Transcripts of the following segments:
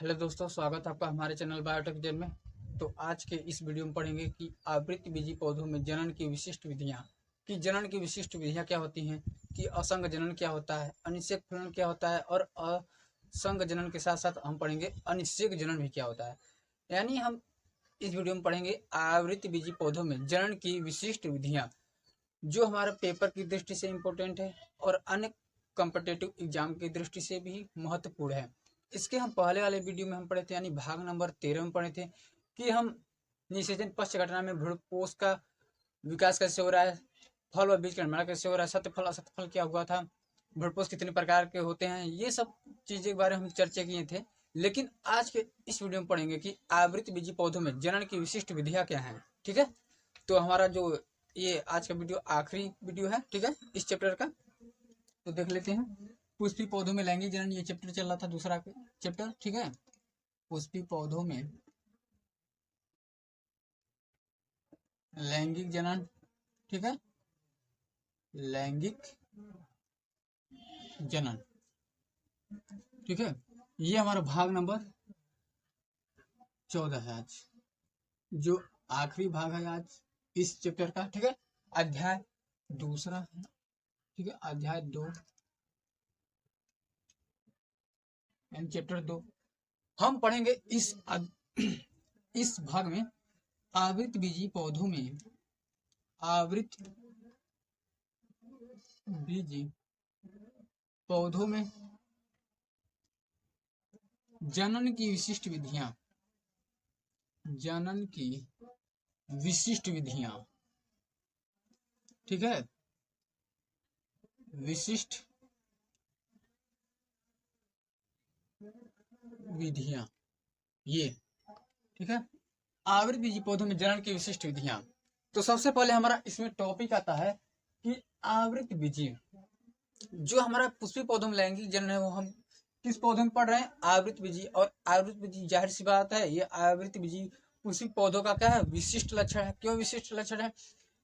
Hello दोस्तों, स्वागत है आपका हमारे चैनल बायोटेक जेल में। तो आज के इस वीडियो में पढ़ेंगे कि आवृतबीजी पौधों में जनन की विशिष्ट विधियां। कि जनन की विशिष्ट विधियां क्या होती हैं, कि असंग जनन क्या होता है, अनिषेक जनन क्या होता है, और असंग जनन के साथ साथ हम पढ़ेंगे अनिषेक जनन भी क्या होता है। यानी हम इस वीडियो में पढ़ेंगे आवृतबीजी पौधों में जनन की विशिष्ट विधियाँ, जो हमारे पेपर की दृष्टि से इम्पोर्टेंट है और अन्य कॉम्पिटेटिव एग्जाम की दृष्टि से भी महत्वपूर्ण है। इसके हम पहले वाले वीडियो में हम पढ़े थे, यानी भाग नंबर 13 में पढ़े थे कि हम निषेचन पश्च घटना में भ्रूणपोष का विकास कैसे हो रहा है, फल व बीज का निर्माण कैसे हो रहा है, सत्यफल असत्यफल क्या हुआ था, भ्रूणपोष कितने प्रकार के होते हैं, ये सब चीज़ों के बारे में हम चर्चा किए थे। लेकिन आज के इस वीडियो में पढ़ेंगे कि आवृतबीजी पौधों में जनन की विशिष्ट विधियाँ क्या हैं। ठीक है, तो हमारा जो ये आज का वीडियो आखिरी वीडियो है, ठीक है, इस चैप्टर का। तो देख लेते हैं। पुष्पी पौधों में लैंगिक जनन, ये चैप्टर चल रहा था, दूसरा चैप्टर। ठीक है, पुष्पी पौधों में लैंगिक जनन। ठीक है, लैंगिक जनन। ठीक है, ये हमारा भाग नंबर 14 है आज, जो आखिरी भाग है आज इस चैप्टर का। ठीक है, अध्याय दूसरा है। ठीक है, अध्याय 2 यानी चैप्टर 2 हम पढ़ेंगे इस भाग में। आवृतबीजी पौधों में आवृतबीजी पौधों में जनन की विशिष्ट विधियां। जनन की विशिष्ट विधियां। ठीक है, विशिष्ट विधियां ये। ठीक है, आवृतबीजी पौधों में जनन की विशिष्ट विधियां। तो सबसे पहले हमारा इसमें टॉपिक आता है कि आवृतबीजी, जो हमारा पुष्पी पौधों में लैंगिक जनन है, वो हम किस पौधों में पढ़ रहे हैं, आवृतबीजी। और आवृतबीजी जाहिर सी बात है, ये आवृतबीजी पुष्पी पौधों का क्या है, विशिष्ट लक्षण है। क्यों विशिष्ट लक्षण है?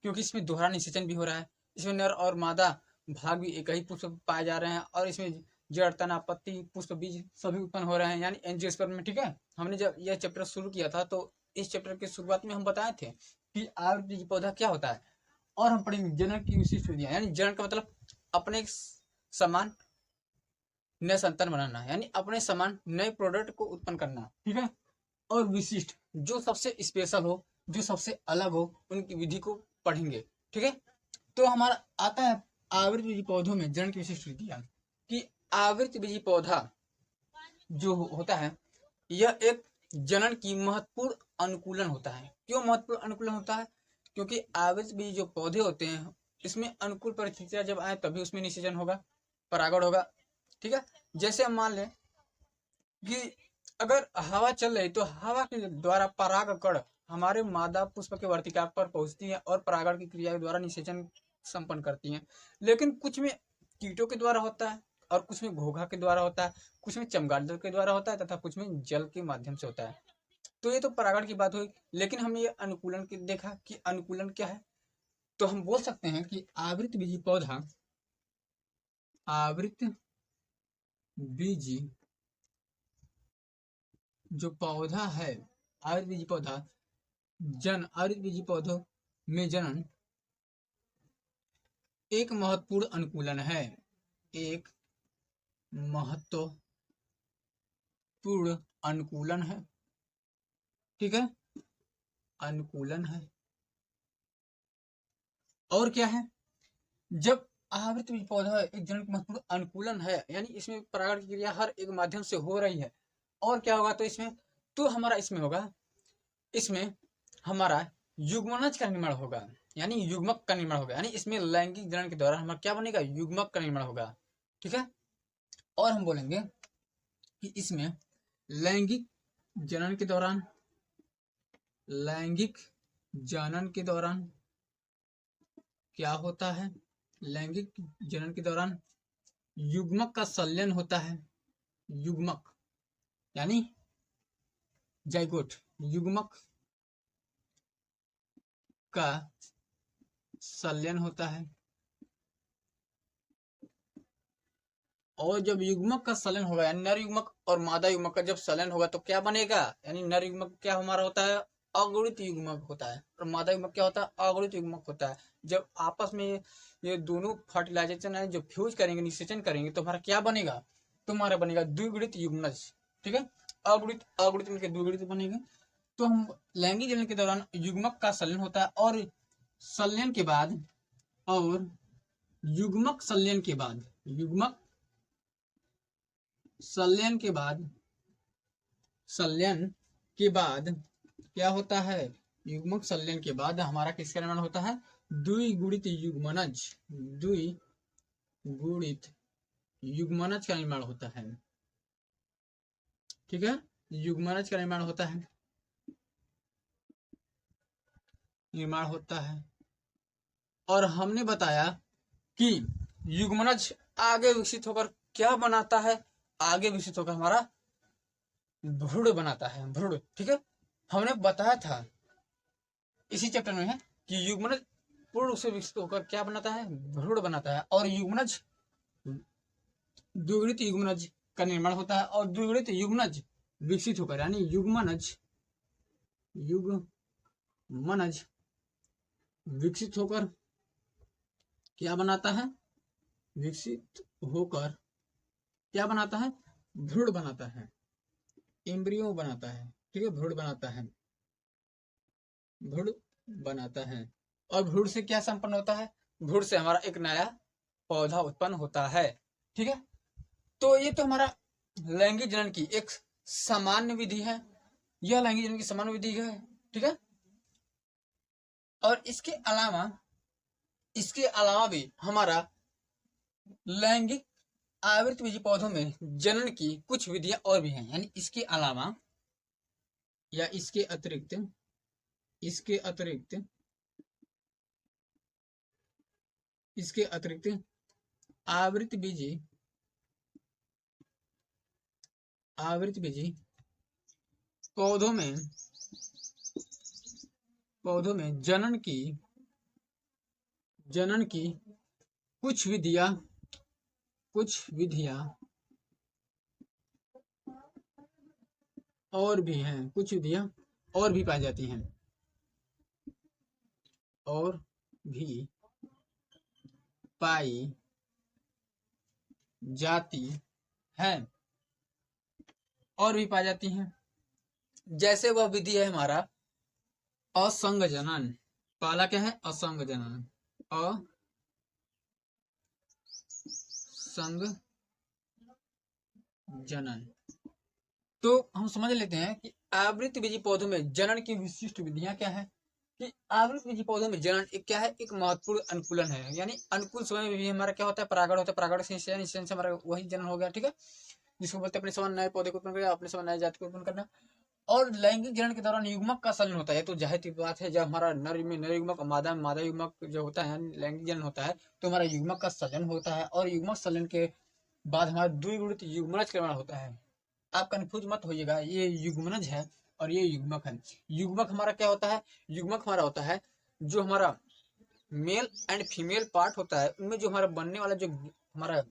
क्योंकि इसमें दोहरा निषेचन भी हो रहा है। इसमें नर और मादा भाग भी एक ही पुष्प पाए जा रहे हैं, और इसमें जड़, तना, पत्ती, पुष्प, बीज सभी उत्पन्न हो रहे हैं, यानी एंजियोस्पर्म में। ठीक है, हमने जब यह चैप्टर शुरू किया था तो इस चैप्टर के शुरुआत में हम बताए थे कि आवृतबीजी पौधा क्या होता है। और हम पढ़ेंगे जनन की विशिष्ट विधियां, यानी जनन का मतलब अपने समान नए संतान बनाना, यानी अपने समान नए प्रोडक्ट को उत्पन्न करना। ठीक है, और विशिष्ट, जो सबसे स्पेशल हो, जो सबसे अलग हो, उनकी विधि को पढ़ेंगे। ठीक है, तो हमारा आता है आवृतबीजी पौधों में जनन की विशिष्ट विधियां। कि आवृतबीजी पौधा जो होता है, यह एक जनन की महत्वपूर्ण अनुकूलन होता है। क्यों महत्वपूर्ण अनुकूलन होता है? क्योंकि आवृतबीजी जो पौधे होते हैं, इसमें अनुकूल परिस्थितियां जब आए तभी उसमें निषेचन होगा, परागण होगा। ठीक है, जैसे हम मान लें कि अगर हवा चल रही तो हवा के द्वारा परागकण हमारे मादा पुष्प के वर्तिका पर पहुंचती है और परागण की क्रिया के द्वारा निषेचन संपन्न करती हैं। लेकिन कुछ में कीटों के द्वारा होता है, और कुछ में घोघा के द्वारा होता है, कुछ में चमगादड़ के द्वारा होता है, तथा कुछ में जल के माध्यम से होता है। तो ये तो परागण की बात हुई। लेकिन हमने ये अनुकूलन की देखा कि अनुकूलन क्या है। तो हम बोल सकते हैं कि आवृतबीजी पौधा, आवृतबीजी जो पौधा है, आवृतबीजी पौधा आवृतबीजी पौधों में जनन एक महत्वपूर्ण अनुकूलन है। एक महत्वपूर्ण अनुकूलन है। ठीक है, अनुकूलन है। और क्या है? जब आवृतबीजी पौधा एक जनन महत्वपूर्ण अनुकूलन है, यानी इसमें परागण की क्रिया हर एक माध्यम से हो रही है। और क्या होगा? तो इसमें तो हमारा इसमें होगा, इसमें हमारा युग्मनज का निर्माण होगा, यानी युग्मक का निर्माण होगा। यानी इसमें लैंगिक जनन के दौरान हमारा क्या बनेगा? युग्मक का निर्माण होगा। ठीक है, और हम बोलेंगे कि इसमें लैंगिक जनन के दौरान, लैंगिक जनन के दौरान क्या होता है? लैंगिक जनन के दौरान युग्मक का संलयन होता है। युग्मक यानी जाइगोट, युग्मक का संलयन होता है। और जब युग्मक का सलन होगा, यानी नर युग्मक और मादा युग्मक का जब सलन होगा तो क्या बनेगा, यानी नर युग्मक क्या हमारा होता है, अगुणित युग्मक होता है, और मादा युग्मक क्या होता है, अगुणित युग्मक होता है। जब आपस में ये दोनों फर्टिलाइजेशन है जो फ्यूज करेंगे, निषेचन करेंगे, तो हमारा क्या बनेगा, तुम्हारा बनेगा द्विगुणित युग्मनज। ठीक है, अगुणित अगुणित मिलकर द्विगुणित बनेगा। तो हम लैंगिक जनन के दौरान युग्मक का सलन होता है, और संलयन के बाद, और युग्मक संलयन के बाद, युग्मक संलयन के बाद, संलयन के बाद क्या होता है, युग्मक संलयन के बाद हमारा किसका निर्माण होता है, द्विगुणित युग्मनज, द्विगुणित युग्मनज का निर्माण होता है। ठीक है, युग्मनज का निर्माण होता है, निर्माण होता है। और हमने बताया कि युग्मनज आगे विकसित होकर क्या बनाता है, आगे विकसित होकर हमारा भ्रूण बनाता है, भ्रूण। ठीक है, हमने बताया था इसी चैप्टर में है कि युग्मनज पूर्ण रूप से विकसित होकर क्या बनाता है, भ्रूण बनाता है, और युग्मनज द्विगुणित युग्मनज का निर्माण होता है, और द्विगुणित युग्मनज विकसित होकर, यानी युग्मनज विकसित होकर क्या बनाता है, विकसित होकर क्या बनाता है, भ्रूण बनाता है, एम्ब्रियो बनाता है। ठीक है, भ्रूण बनाता है, भ्रूण बनाता है। और भ्रूण से क्या संपन्न होता है, भ्रूण से हमारा एक नया पौधा उत्पन्न होता है। ठीक है, तो ये तो हमारा लैंगिक जनन की एक सामान्य विधि है, यह लैंगिक जनन की सामान्य विधि है। ठीक है, और इसके अलावा भी हमारा लैंगिक आवृतबीजी पौधों में जनन की कुछ विधियां और भी हैं, यानी इसके अलावा या इसके अतिरिक्त आवृतबीजी पौधों में जनन की कुछ विधियां और भी हैं, कुछ विधियां और भी पाई जाती हैं, और भी पाई जाती हैं, और भी पाई जाती हैं। जैसे वह विधि है हमारा असंग जनन। पहला क्या है, असंग जनन, असंग जनन। तो हम समझ लेते हैं कि आवृतबीजी पौधों में जनन की विशिष्ट विधियां क्या है, कि आवृतबीजी पौधों में जनन एक क्या है, एक महत्वपूर्ण अनुकूलन है, यानी अनुकूल समय में भी हमारा क्या होता है, परागण होता है, परागण से निषेचन, निषेचन से हमारा वही जनन हो गया। ठीक है, जिसको बोलते हैं अपने समान नए पौधे को उत्पन्न करना, अपने समान नए जाति को उत्पन्न करना। और लैंगिक जनन के दौरान युग्मक का सलन होता है, तो जाहिर सी बात है, जब हमारा नर में नर युग्मक, मादा में मादा युग्मक जो होता है, लैंगिक जनन होता है, तो हमारा युग्मक का सलन होता है, और युग्मक सलन के बाद हमारा द्विगुणित युग्मनज का निर्माण होता है। आप कंफ्यूज मत होइएगा, ये युग्मनज है और ये युग्मक है। युग्मक हमारा क्या होता है, युग्मक हमारा होता है जो हमारा मेल एंड फीमेल पार्ट होता है, उनमें जो हमारा बनने वाला जो हमारा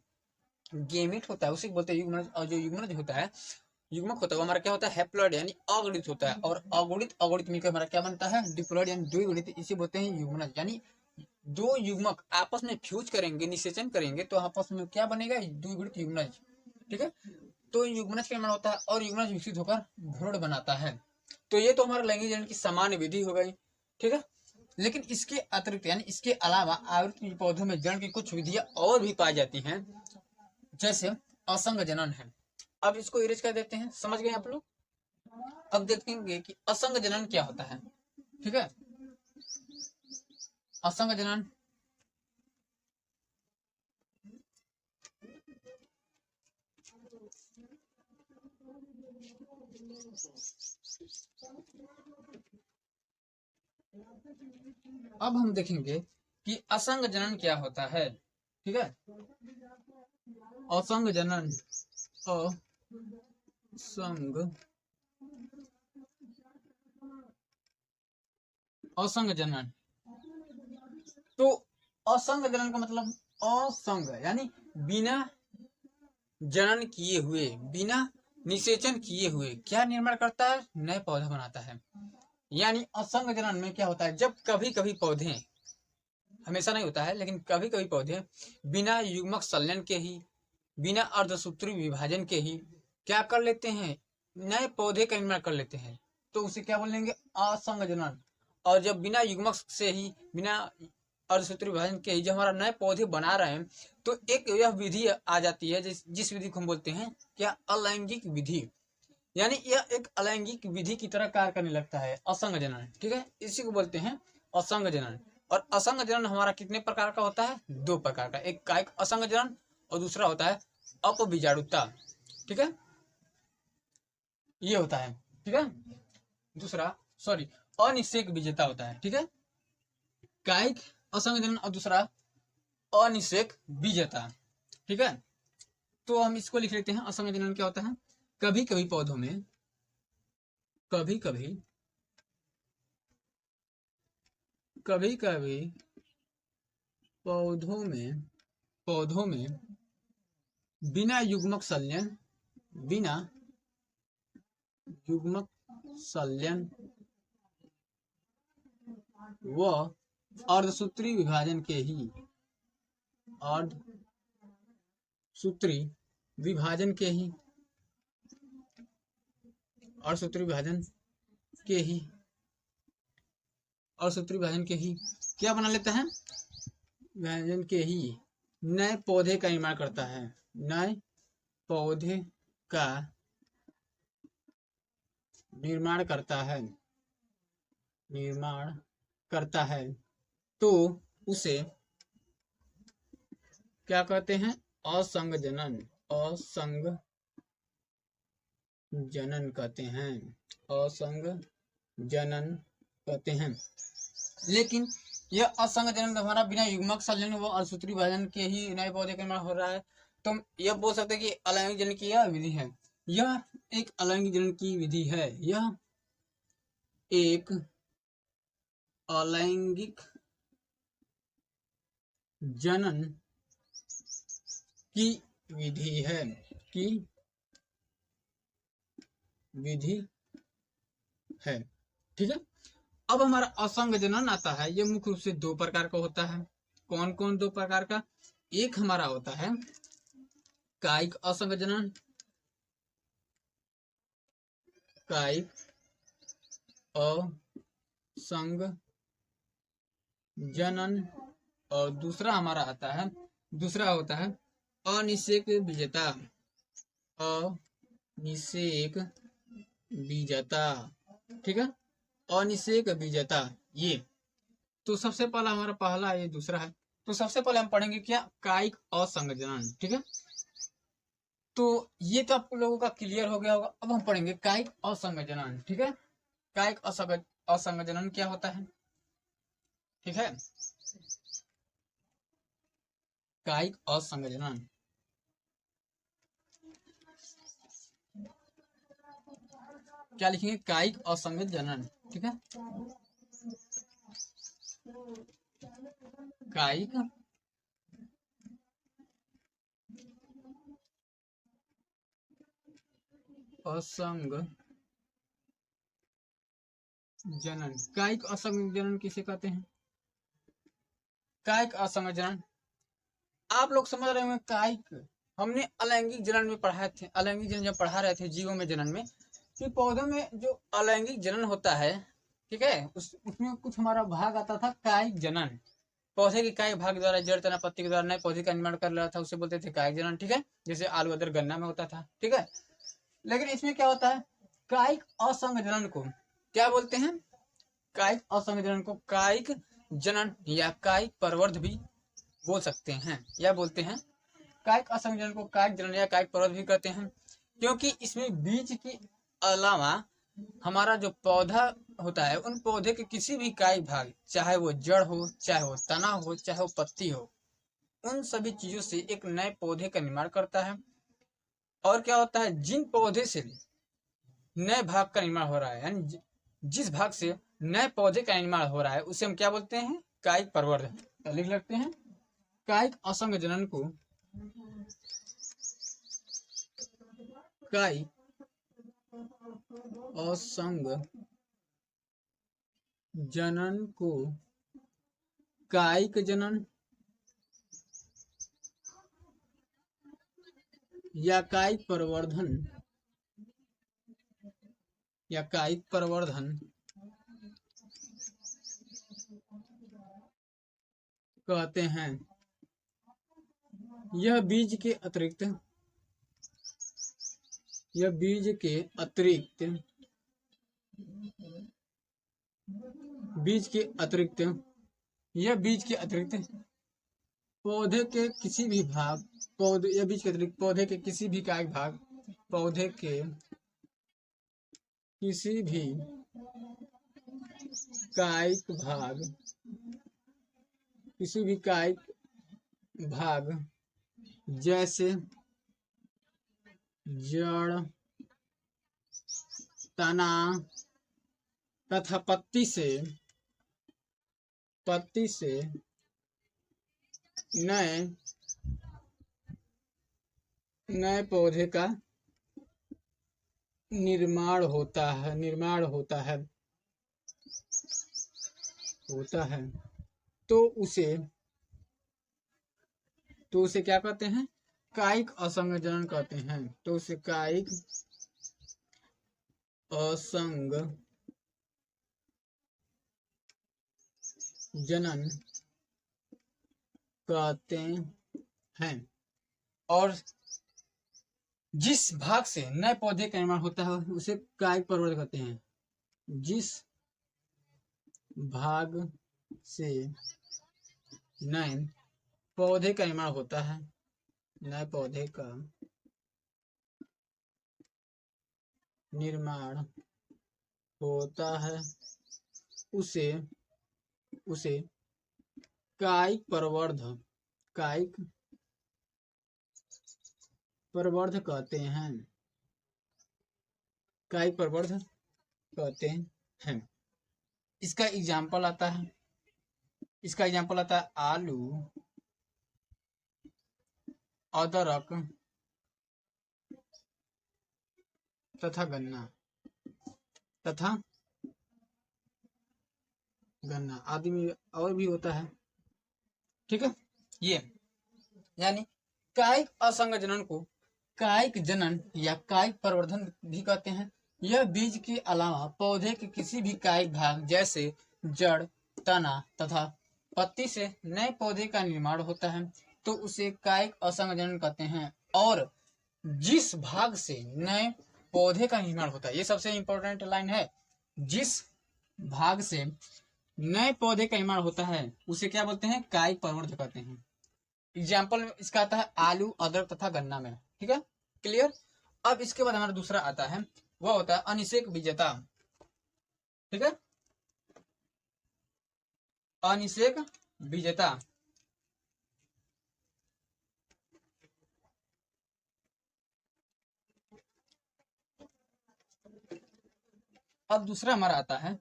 गेमिट होता है उसी को बोलते हैं युग्मनज। और जो युग्मनज होता है, युग्मक होता है, वो हमारा क्या होता है, हैप्लॉइड यानी अगुणित होता है, और अगुणित मिलकर हमारा क्या बनता है, डिप्लॉइड यानी द्विगुणित, इसे बोलते हैं युग्मनज। यानी दो युग्मक आपस में फ्यूज करेंगे, निषेचन करेंगे, तो आपस में क्या बनेगा, द्विगुणित युग्मनज। ठीक है, तो युग्मनज का निर्माण होता है, और युग्मनज विकसित होकर भ्रूण बनाता है। तो ये तो हमारा लैंगिक जनन की सामान्य विधि हो गई। ठीक है, लेकिन इसके अतिरिक्त यानी इसके अलावा आवृतबीजी पौधों में जनन की कुछ विधियां और भी पाई जाती हैं, जैसे असंग जनन है। अब इसको इरेज कर देते हैं, समझ गए आप लोग। अब देखेंगे कि असंग जनन क्या होता है। ठीक है, असंग जनन अब हम देखेंगे कि असंग जनन क्या होता है। ठीक है, असंग जनन, असंग जनन। तो असंग जनन का मतलब असंग यानी बिना जनन किए हुए, बिना निषेचन किए हुए क्या निर्माण करता है? नए पौधा बनाता है। यानी असंग जनन में क्या होता है, जब कभी कभी पौधे, हमेशा नहीं होता है लेकिन कभी कभी पौधे बिना युग्मक संलयन के ही, बिना अर्धसूत्री विभाजन के ही क्या कर लेते हैं, नए पौधे का निर्माण कर लेते हैं, तो उसे क्या बोलेंगे? असंग जनन। और जब बिना युग्मक से ही, बिना अर्धसूत्री विभाजन के ही जब हमारा नए पौधे बना रहे हैं, तो एक यह विधि आ जाती है जिस विधि को हम बोलते हैं क्या? अलैंगिक विधि। यानी यह एक अलैंगिक विधि की तरह कार्य करने लगता है, असंग जनन। ठीक है, इसी को बोलते हैं असंग जनन। और असंग जनन हमारा कितने प्रकार का होता है? 2 प्रकार का, एक कायिक असंग जनन और दूसरा होता है अपबीजाणुता। ठीक है, ये होता है। ठीक है, दूसरा सॉरी अनिषेक बीजता होता है। ठीक है, कायिक असंग जनन और दूसरा अनिषेक बीजता। ठीक है, तो हम इसको लिख लेते हैं। असंग जनन क्या होता है? कभी कभी पौधों में, कभी कभी पौधों में बिना युग्मक संलयन, बिना युग्मक संलयन व अर्धसूत्री विभाजन के ही, अर्धसूत्री विभाजन के ही, अर्धसूत्री विभाजन के ही, अर्धसूत्री विभाजन के ही क्या बना लेता है? विभाजन के ही नए पौधे का निर्माण करता है। नए पौधे का निर्माण करता है, तो उसे क्या कहते हैं? असंग जनन। असंग जनन कहते हैं, असंग जनन कहते हैं। लेकिन यह असंग जनन हमारा बिना युग्मक संलयन व अर्धसूत्री विभाजन के ही नए पौधे का निर्माण हो रहा है, तो हम यह बोल सकते हैं कि अलैंगिक जनन की यह विधि है। यह एक अलैंगिक जनन की विधि है। यह एक अलैंगिक जनन की विधि है, ठीक है। अब हमारा असंग जनन आता है। यह मुख्य रूप से 2 प्रकार का होता है। कौन कौन 2 प्रकार का? एक हमारा होता है कायिक असंग जनन, कायिक असंग जनन, और दूसरा हमारा आता है, दूसरा होता है अनिषेक बीजता। अनिषेक बीजता। ठीक है, अनिषेक बीजता। ये तो सबसे पहला हमारा पहला, ये दूसरा है। तो सबसे पहले हम पढ़ेंगे क्या? कायिक असंग जनन। ठीक है, तो ये तो आप लोगों का क्लियर हो गया होगा। अब हम पढ़ेंगे कायिक असंग जनन। ठीक है, कायिक असंग जनन क्या होता है? ठीक है, कायिक असंग जनन, क्या लिखेंगे? कायिक असंग जनन। ठीक है, कायिक असंग जनन। कायिक असंग जनन किसे कहते हैं? कायिक असंग जनन आप लोग समझ रहे होंगे। कायिक हमने अलैंगिक जनन में पढ़ाए थे। अलैंगिक जनन जब पढ़ा रहे थे जीवों में जनन में, कि पौधों में जो अलैंगिक जनन होता है, ठीक है, उसमें कुछ हमारा भाग आता था कायिक जनन। पौधे के कायिक भाग द्वारा, जड़ तना पत्ती के द्वारा नए पौधे का निर्माण कर रहा था, उसे बोलते थे कायिक जनन। ठीक है, जैसे आलू अदर गन्ना में होता था। ठीक है, लेकिन इसमें क्या होता है? कायिक असंग जनन को क्या बोलते हैं? कायिक असंग जनन को कायिक जनन या कायिक परवर्ध भी बोल सकते हैं, या बोलते हैं। कायिक असंग जनन को कायिक जनन या कायिक परवर्ध भी कहते हैं, क्योंकि इसमें बीज के अलावा हमारा जो पौधा होता है, उन पौधे के किसी भी कायिक भाग, चाहे वो जड़ हो, चाहे वो तना हो, चाहे वो पत्ती हो, उन सभी चीजों से एक नए पौधे का निर्माण करता है। और क्या होता है? जिन पौधे से नए भाग का निर्माण हो रहा है, यानी जिस भाग से नए पौधे का निर्माण हो रहा है, उसे हम क्या बोलते हैं? कायिक परवर्ध। तो लिख लेते हैं, कायिक असंग जनन को कायिक असंग जनन को कायिक जनन या कायिक प्रवर्धन कहते हैं। यह बीज के अतिरिक्त यह बीज के अतिरिक्त पौधे के किसी भी भाग पौधे के किसी भी कायिक भाग पौधे के किसी भी कायिक भाग जैसे जड़, तना तथा पत्ती से नए पौधे का निर्माण होता है। तो उसे क्या कहते हैं? कायिक असंग जनन कहते हैं। तो उसे कायिक असंग जनन कहते हैं। और जिस भाग से नए पौधे का निर्माण होता है उसे कायिक प्रवर्धन कहते हैं। जिस भाग से नए पौधे का निर्माण होता है, नए पौधे का निर्माण होता है, उसे कायिक प्रवर्धक कहते हैं। कायिक प्रवर्धक कहते हैं। इसका एग्जाम्पल आता है आलू, अदरक तथा गन्ना आदि में और भी होता है। ठीक है, ये यानी कायिक असंग जनन को कायिक जनन या कायिक प्रवर्धन भी कहते हैं। यह बीज के अलावा पौधे के किसी भी कायिक भाग जैसे जड़, तना तथा पत्ती से नए पौधे का निर्माण होता है, तो उसे कायिक असंग जनन कहते हैं। और जिस भाग से नए पौधे का निर्माण होता है, ये सबसे इंपॉर्टेंट लाइन है, जिस भाग से नए पौधे का निर्माण होता है उसे क्या बोलते हैं? कायिक प्रवर्धक कहते हैं। एग्जाम्पल इसका आता है आलू, अदरक तथा गन्ना में। ठीक है, क्लियर। अब इसके बाद हमारा दूसरा आता है, वह होता है अनिषेक बीजता। ठीक है, अनिषेक बीजता। अब दूसरा हमारा आता है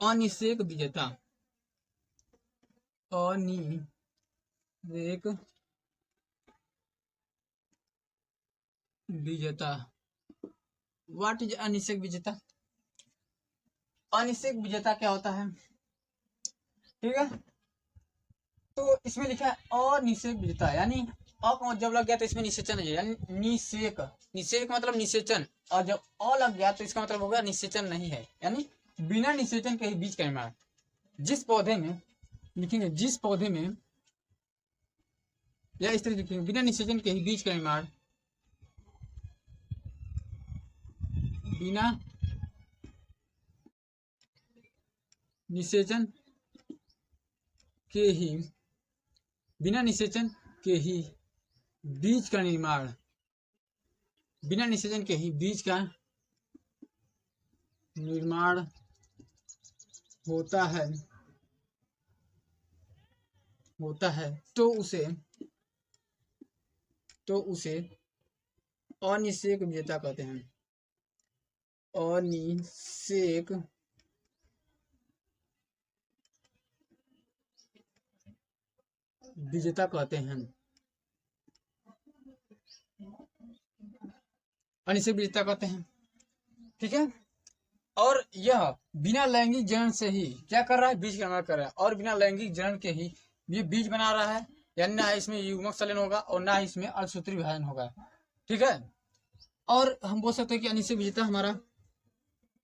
अनिषेक बीजता। अनिषेक बीजता। What is अनिषेक बीजता? अनिषेक बीजता क्या होता है? ठीक है, तो इसमें लिखा है अनिषेक बीजता, यानी जब लग गया तो इसमें निषेचन है, यानी निषेक मतलब निषेचन, और जब लग गया तो इसका मतलब होगा निषेचन नहीं है, यानी बिना निषेचन के ही बीज का निर्माण। जिस पौधे में लिखेंगे, जिस पौधे में, या इस तरह लिखेंगे, बिना निषेचन के ही बीज का निर्माण, बिना निषेचन के ही बीज का निर्माण, बिना निषेचन के ही बीज का निर्माण होता है, तो उसे अनिषेक बीजता कहते हैं। अनिषेक बीजता कहते हैं। अनिषेक विजेता कहते हैं। ठीक है, और यह बिना लैंगिक जनन से ही क्या कर रहा है, बीज का निर्माण कर रहा है, और बिना लैंगिक जनन के ही ये बीज बना रहा है, यानी ना इसमें युग्मक संलयन होगा और ना इसमें अर्धसूत्री विभाजन होगा। ठीक है, और हम बोल सकते हैं कि अनिषेक विजेता हमारा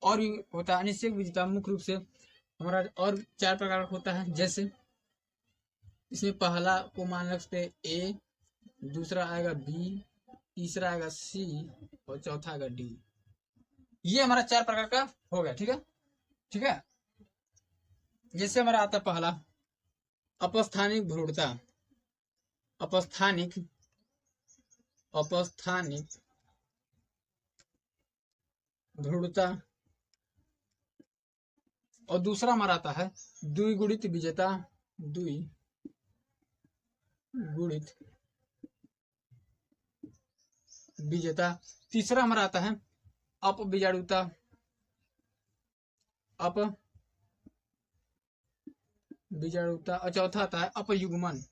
और भी होता है। अनिषेक विजेता मुख्य रूप से हमारा और 4 प्रकार का होता है, जैसे इसमें पहला को मान सकते ए, दूसरा आएगा बी, तीसरा आएगा सी और चौथा आएगा डी। ये हमारा 4 प्रकार का हो गया। ठीक है, ठीक है, जैसे हमारा आता है पहला अपस्थानिक भ्रूणता। अपस्थानिक भ्रूणता, और दूसरा हमारा आता है द्विगुणित विजेता। द्विगुणित विजेता। तीसरा हमारा आता है अपबीजाणुता। अपबीजाणुता, और चौथा आता है अपयुग्मन।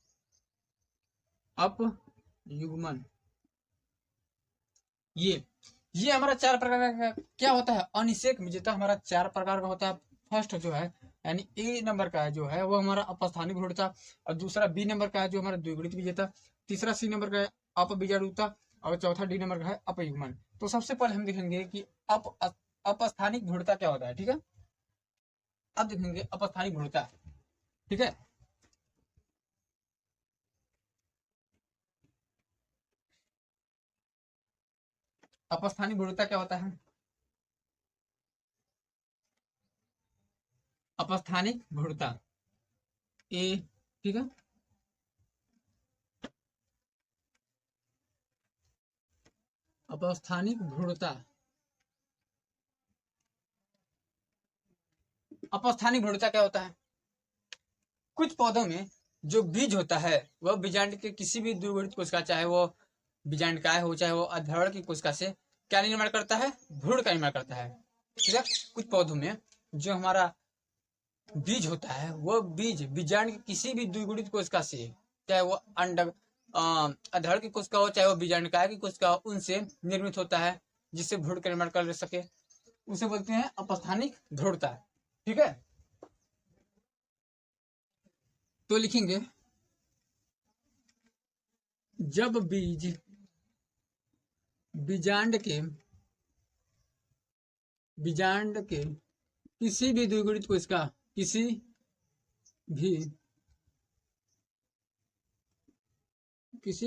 अपयुग्मन। ये हमारा 4 प्रकार का क्या होता है, अनिषेक विजेता हमारा 4 प्रकार का होता है। फर्स्ट जो है यानी ए नंबर का जो है वो हमारा अपस्थानिक भ्रूणता, और दूसरा बी नंबर का है जो हमारा द्विगुणित विजेता, तीसरा सी नंबर का है अपबीजाणुता, और चौथा डी नंबर का है अपयुग्मन। तो सबसे पहले हम देखेंगे कि अपस्थानिक भ्रूणता क्या होता है। ठीक है, अब देखेंगे अपस्थानिक भ्रूणता। ठीक है, अपस्थानिक भ्रूणता क्या होता है। अपस्थानिक भ्रूणता ए, ठीक है, अपस्थानिक भ्रूणता। अपस्थानिक भ्रूणता क्या होता है, कुछ पौधों में जो बीज होता है वह बीजांड के किसी भी द्विगुणित कोशिका, चाहे वो बीजांडकाय हो चाहे वो अधवर्ण की कोशिका से क्या निर्माण करता है, भ्रूण का निर्माण करता है। ठीक है, कुछ पौधों में जो हमारा बीज होता है वह बीज बीजांड की किसी भी द्विगुणित कोशिका से, चाहे वो अंडक अधड़ की कोशिका हो चाहे वो बीजांडकाय की कोशिका हो, उनसे निर्मित होता है, जिससे भ्रूण का निर्माण कर सके, उसे बोलते हैं अपस्थानिक भ्रूणता। ठीक है, तो लिखेंगे जब बीज बीजांड के किसी भी द्विगुणित कोशिका किसी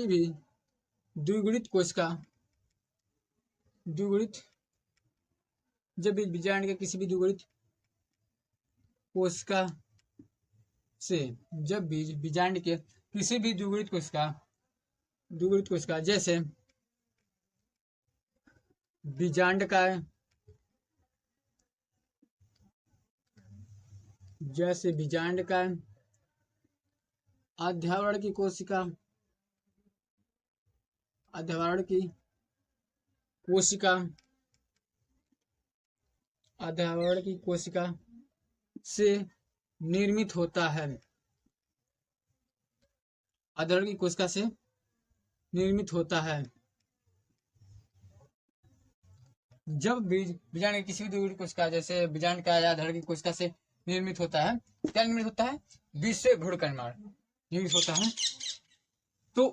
भी द्विगुणित कोशिका जब बीजांड के किसी भी द्विगुणित कोशिका से, जब बीज बीजांड के किसी भी द्विगुणित कोशिका जैसे बीजांडकाय, अध्यावरण की कोशिका से निर्मित होता है। अधवर्ण की कोशिका से निर्मित होता है। जब बीज बीजांड की किसी भी द्विगुणित कोशिका जैसे बीजांडकाय या अधवर्ण की कोशिका से निर्मित होता है, क्या निर्मित होता है, बीज से भ्रूण का निर्माण निर्मित होता है, तो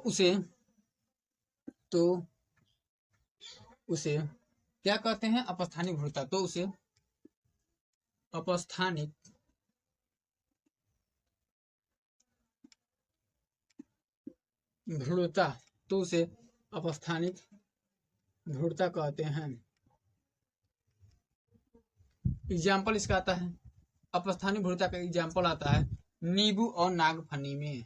उसे क्या कहते हैं, अपस्थानिक भ्रूणता। तो उसे अपस्थानिक भ्रूणता कहते हैं। एग्जाम्पल इसका आता है, अपस्थानिक भ्रूणता का एग्जाम्पल आता है नींबू और नागफनी में।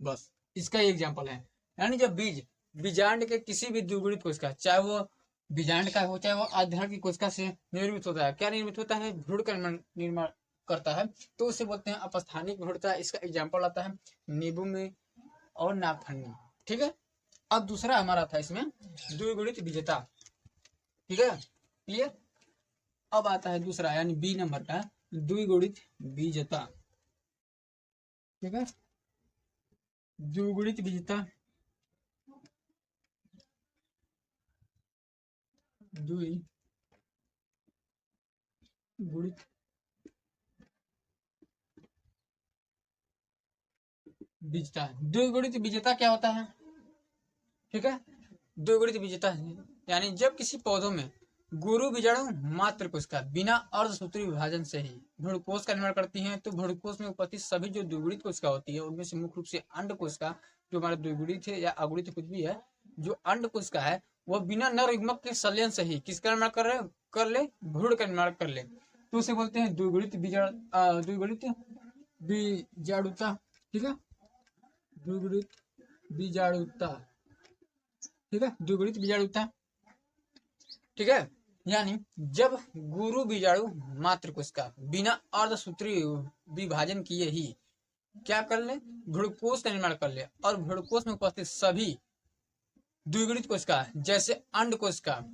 बस इसका ही एग्जाम्पल है। यानी जब बीज बीजांड के किसी भी द्विगुणित कोशिका, चाहे वो बीजांड का हो चाहे वो अधवर्ण की कोशिका से निर्मित होता है, क्या निर्मित होता है, भ्रूण का निर्माण करता है, तो उसे बोलते हैं अपस्थानिक भ्रूणता। इसका एग्जाम्पल आता है नींबू में और नागफनी। ठीक है, अब दूसरा हमारा था इसमें द्विगुणित विजेता। ठीक है, क्लियर। अब आता है दूसरा यानी बी नंबर का द्विगुणित विजेता। ठीक है, द्विगुणित बीजता द्विगुणित बीजता। द्विगुणित बीजता क्या होता है? ठीक है, द्विगुणित बीजता यानी जब किसी पौधों में गुरु बीजाणु मात्र कोशिका बिना अर्धसूत्री विभाजन से ही भ्रूणकोश का निर्माण करती हैं, तो भ्रूणकोश में उपस्थित सभी जो द्विगुणित कोशिका होती है उनमें से मुख्य रूप से अंड कोशिका, जो हमारा द्विगुणित है या अगुणित कुछ भी है, जो अंड कोशिका है वह बिना नर युग्मक के संलयन से ही किसका निर्माण कर ले, भ्रूण का निर्माण कर ले, तो उसे बोलते हैं द्विगुणित बीजाणुता। ठीक है, द्विगुणित बीजाणुता। ठीक है, द्विगुणित बीजाणुता। ठीक है, यानी जब गुरु बीजाणु मात्र कोशिका बिना अर्धसूत्री विभाजन किए ही क्या कर ले, भ्रूणकोश का निर्माण कर ले, और भ्रूणकोश में उपस्थित सभी द्विगुणित कोशिका जैसे अंड कोशिका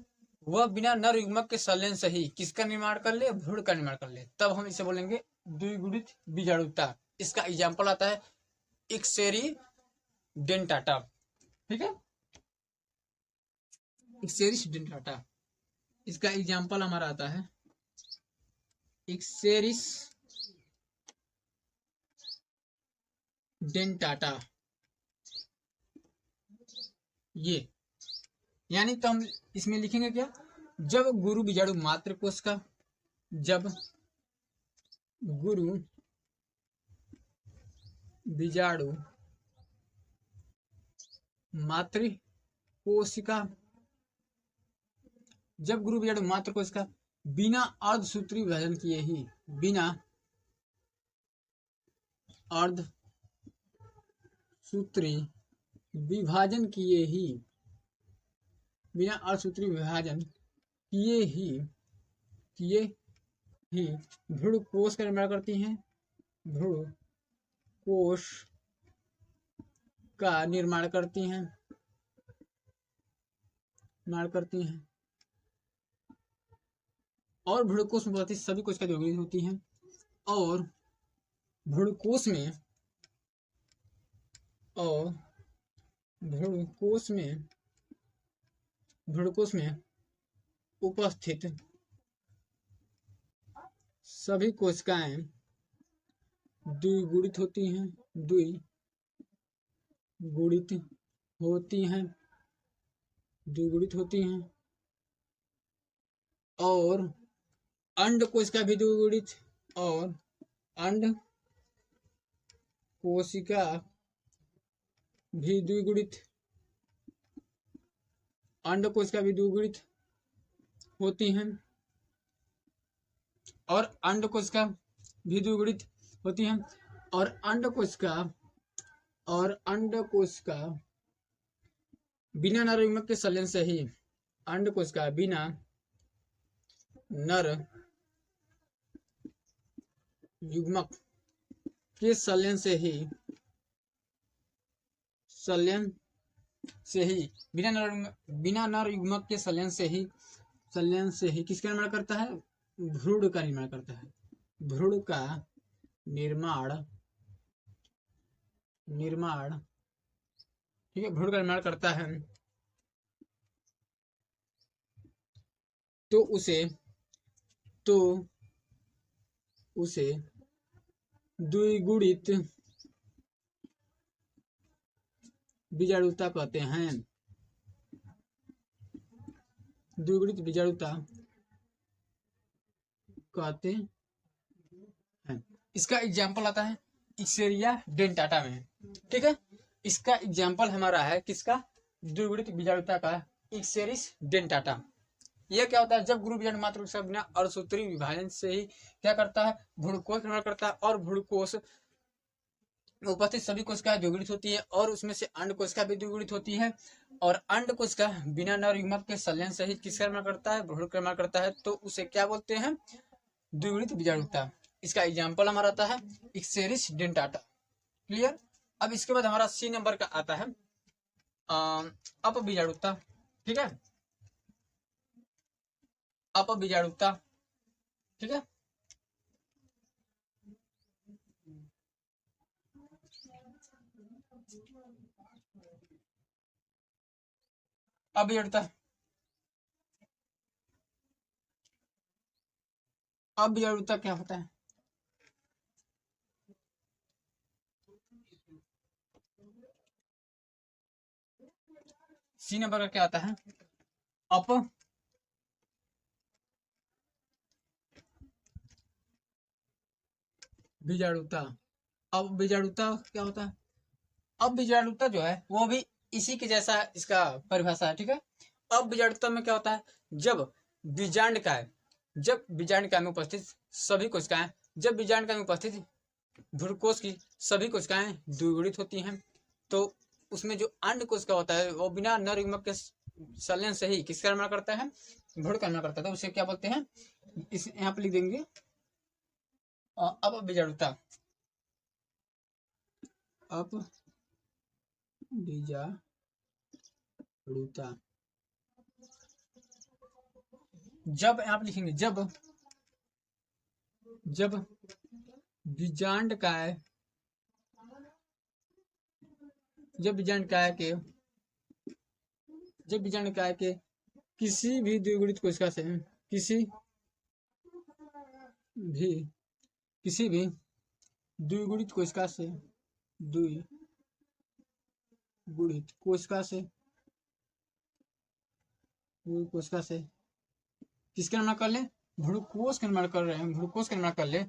वह बिना नर युग्मक के संलयन से ही किसका निर्माण कर ले, भ्रूण का निर्माण कर ले, तब हम इसे बोलेंगे द्विगुणित बीजाणुता। इसका एग्जाम्पल आता है इक्सेरी डेंटाटा। ठीक है, इक्सेरिस डेंटाटा, इसका एग्जाम्पल हमारा आता है इक्सेरिस डेंटाटा। ये यानी तो हम इसमें लिखेंगे क्या, जब गुरु बीजाणु मात्र कोशिका, जब गुरु बीजाणु मात्र कोशिका, जब गुरु बीजाणु मात्र कोशिका बिना अर्धसूत्री विभाजन किए ही, बिना अर्धसूत्री विभाजन किए ही, बिना अर्धसूत्री विभाजन किए ही भ्रूणकोश का निर्माण करती हैं, भ्रूणकोश का निर्माण करती हैं, और भ्रूणकोश में उपस्थित सभी कोशिका द्विगुणित होती हैं, और भ्रूणकोश में उपस्थित सभी कोशिकाएं द्विगुणित होती हैं, और अंड कोशिका भी द्विगुणित, और अंड कोशिका भी द्विगुणित, अंड कोशिका भी द्विगुणित होती हैं, और अंड कोशिका भी द्विगुणित होती हैं, और अंड कोशिका बिना नर युग्मक के संलयन से ही, अंड कोशिका बिना नर युग्मक के संलयन से ही बिना नर युग्मक के संलयन से ही किसका निर्माण करता है, भ्रूण का निर्माण करता है, भ्रूण का निर्माण ठीक है, भ्रूण का निर्माण करता है, तो उसे द्विगुणित बीजाणुता कहते हैं, द्विगुणित बीजाणुता कहते हैं। इसका एग्जाम्पल आता है इक्सेरिया डेंटाटा में। ठीक है, इसका एग्जाम्पल हमारा है किसका, द्विगुणित बीजाणुता का, इक्सेरिस डेंटाटा। यह क्या होता है, जब गुरु बीजाणु मात्र कोशिका बिना अर्धसूत्री विभाजन से ही क्या करता है, भ्रूणकोश निर्माण करता है, और भ्रूणकोश उपस्थित सभी कोशिकाएं द्विगुणित होती है, और उसमें से अंड कोशिका भी द्विगुणित होती है, और अंड कोशिका बिना नर युग्मक के संलयन सहित किसका निर्माण करता है, भ्रूण का निर्माण करता है, तो उसे क्या बोलते हैं, द्विगुणित बीजाणुता। इसका एग्जाम्पल हमारा आता है इक्सेरिस डेंटाटा। क्लियर। अब इसके बाद हमारा सी नंबर का आता है अपबीजाणुता। ठीक है, अपबीजाणुता। ठीक है, अभिजड़ता, अभिजड़ता क्या होता है? सी नंबर का क्या आता है? अप बीजाणुता। अब बीजाणुता क्या होता है? अब बीजाणुता जो है वो भी इसी के जैसा इसका परिभाषा है, ठीक है। अब बीजाणुता में क्या होता है? जब बीजांडकाय, जब बीजांडकाय में उपस्थित सभी कोशिकाएं, जब बीजांडकाय में उपस्थित भ्रूणकोश की सभी कोशिकाएं द्विगुणित होती हैं, तो उसमें जो अंड कोशिका होता है वो बिना नर युग्मक के संलयन से ही किसका निर्माण करता है? भ्रूण का निर्माण करता है। तो उसे क्या बोलते हैं? इस यहाँ पे लिख देंगे अब बीजाणुता। अब बीजाणुता, जब यहाँ पे लिखेंगे जब, जब बीजांडकाय, जब बीजांडकाय के, जब बीजांडकाय के किसी भी द्विगुणित कोशिका से, किसी भी, किसी भी द्विगुणित कोशिका से, द्विगुणित कोशिका से, कोशिका से किसका निर्माण कर ले? भ्रूणकोश का निर्माण कर रहे हैं, भ्रूणकोश का निर्माण कर ले,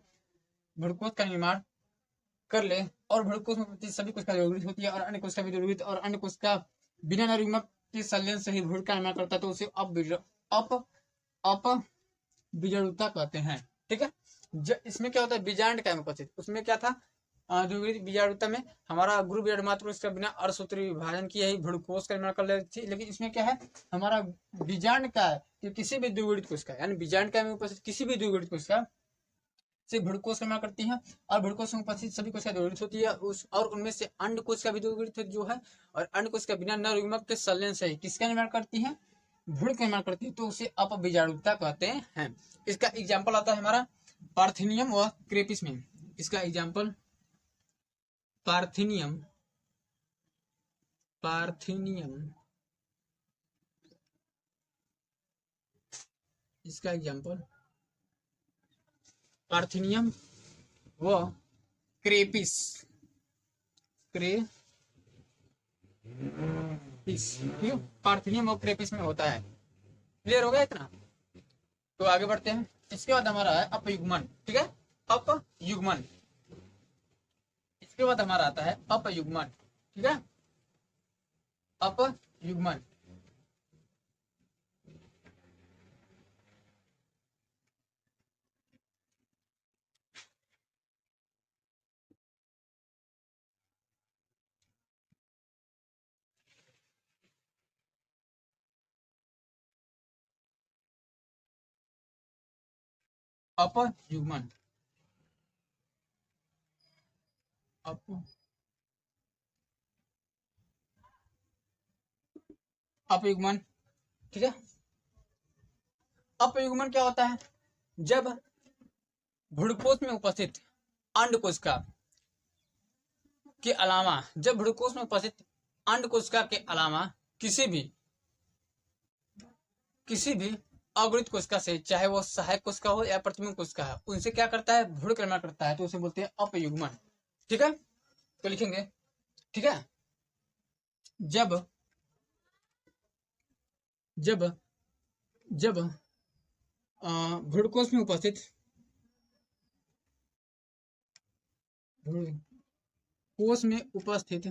भ्रूणकोश का निर्माण कर ले, और भ्रूणकोश में सभी कोशिका द्विगुणित होती है और अन्य कोशिका भी द्विगुणित, और अन्य कोशिका बिना नर युग्मक के संलयन से ही भ्रूण का निर्माण करता है, तो उसे अप बीजाणुता कहते हैं, ठीक है। इसमें क्या होता है? बीजांडकाय में उपस्थित, उसमें क्या था? द्विगुणित बीजाणुता में हमारा गुरु बीजाणु मात्र इसका बिना अर्धसूत्री विभाजन किए ही भ्रूणकोश का निर्माण कर लेती थी, लेकिन इसमें क्या है? हमारा बीजांडकाय कि किसी भी द्विगुणित कोशिका, यानी बीजांडकाय में उपस्थित किसी भी द्विगुणित कोशिका से भ्रूणकोश का निर्माण करती है, और भ्रूणकोश में उपस्थित सभी कोशिका द्विगुणित होती है, और उनमें से अंड कोशिका भी द्विगुणित जो है, और अंड कोशिका बिना नर युग्मक के संलयन से ही किसका निर्माण करती है? भ्रूण का निर्माण करती है, तो उसे अपबीजाणुता कहते हैं। इसका एग्जाम्पल आता है हमारा पार्थिनियम व क्रेपिस में। इसका एग्जाम्पल पार्थिनियम, पार्थिनियम, इसका एग्जाम्पल पार्थिनियम व क्रेपिस, क्रेपिस, ठीक, पार्थिनियम और क्रेपिस में होता है। क्लियर हो गया इतना? तो आगे बढ़ते हैं। इसके बाद हमारा है अपयुग्मन, ठीक है, अपयुग्मन। इसके बाद हमारा आता है अपयुग्मन, ठीक है, अपयुग्मन। अपयुग्मन, अपयुग्मन, ठीक है। अपयुग्मन क्या होता है? जब भ्रूणकोश में उपस्थित अंड कोशिका के अलावा, जब भ्रूणकोश में उपस्थित अंड कोशिका के अलावा किसी भी अवृत कोशिका से, चाहे वो सहायक कोशिका हो या प्रतिबिंब कोशिका है, उनसे क्या करता है? भ्रूण का निर्माण करता है, तो उसे बोलते हैं अपयुग्मन, ठीक है। तो लिखेंगे, ठीक है, जब जब जब भ्रूणकोश में उपस्थित, कोश में उपस्थित,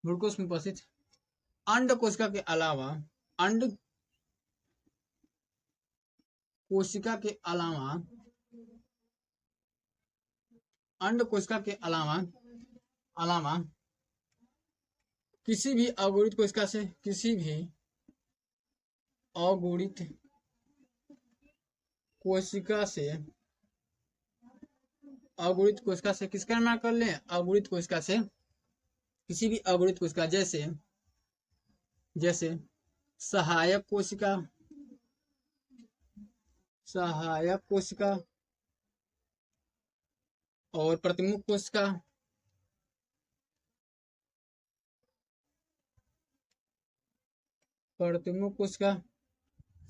भ्रूणकोश में उपस्थित अंड कोशिका के अलावा, अंड कोशिका के अलावा, अंड कोशिका के अलावा किसी भी अगुणित कोशिका से, किसी भी अगुणित कोशिका से, अगुणित कोशिका से किसका निर्माण कर ले? अगुणित कोशिका से, किसी भी अगुणित कोशिका, जैसे जैसे सहायक कोशिका, सहायक कोशिका, और प्रतिमुख कोशिका, प्रतिमुख कोशिका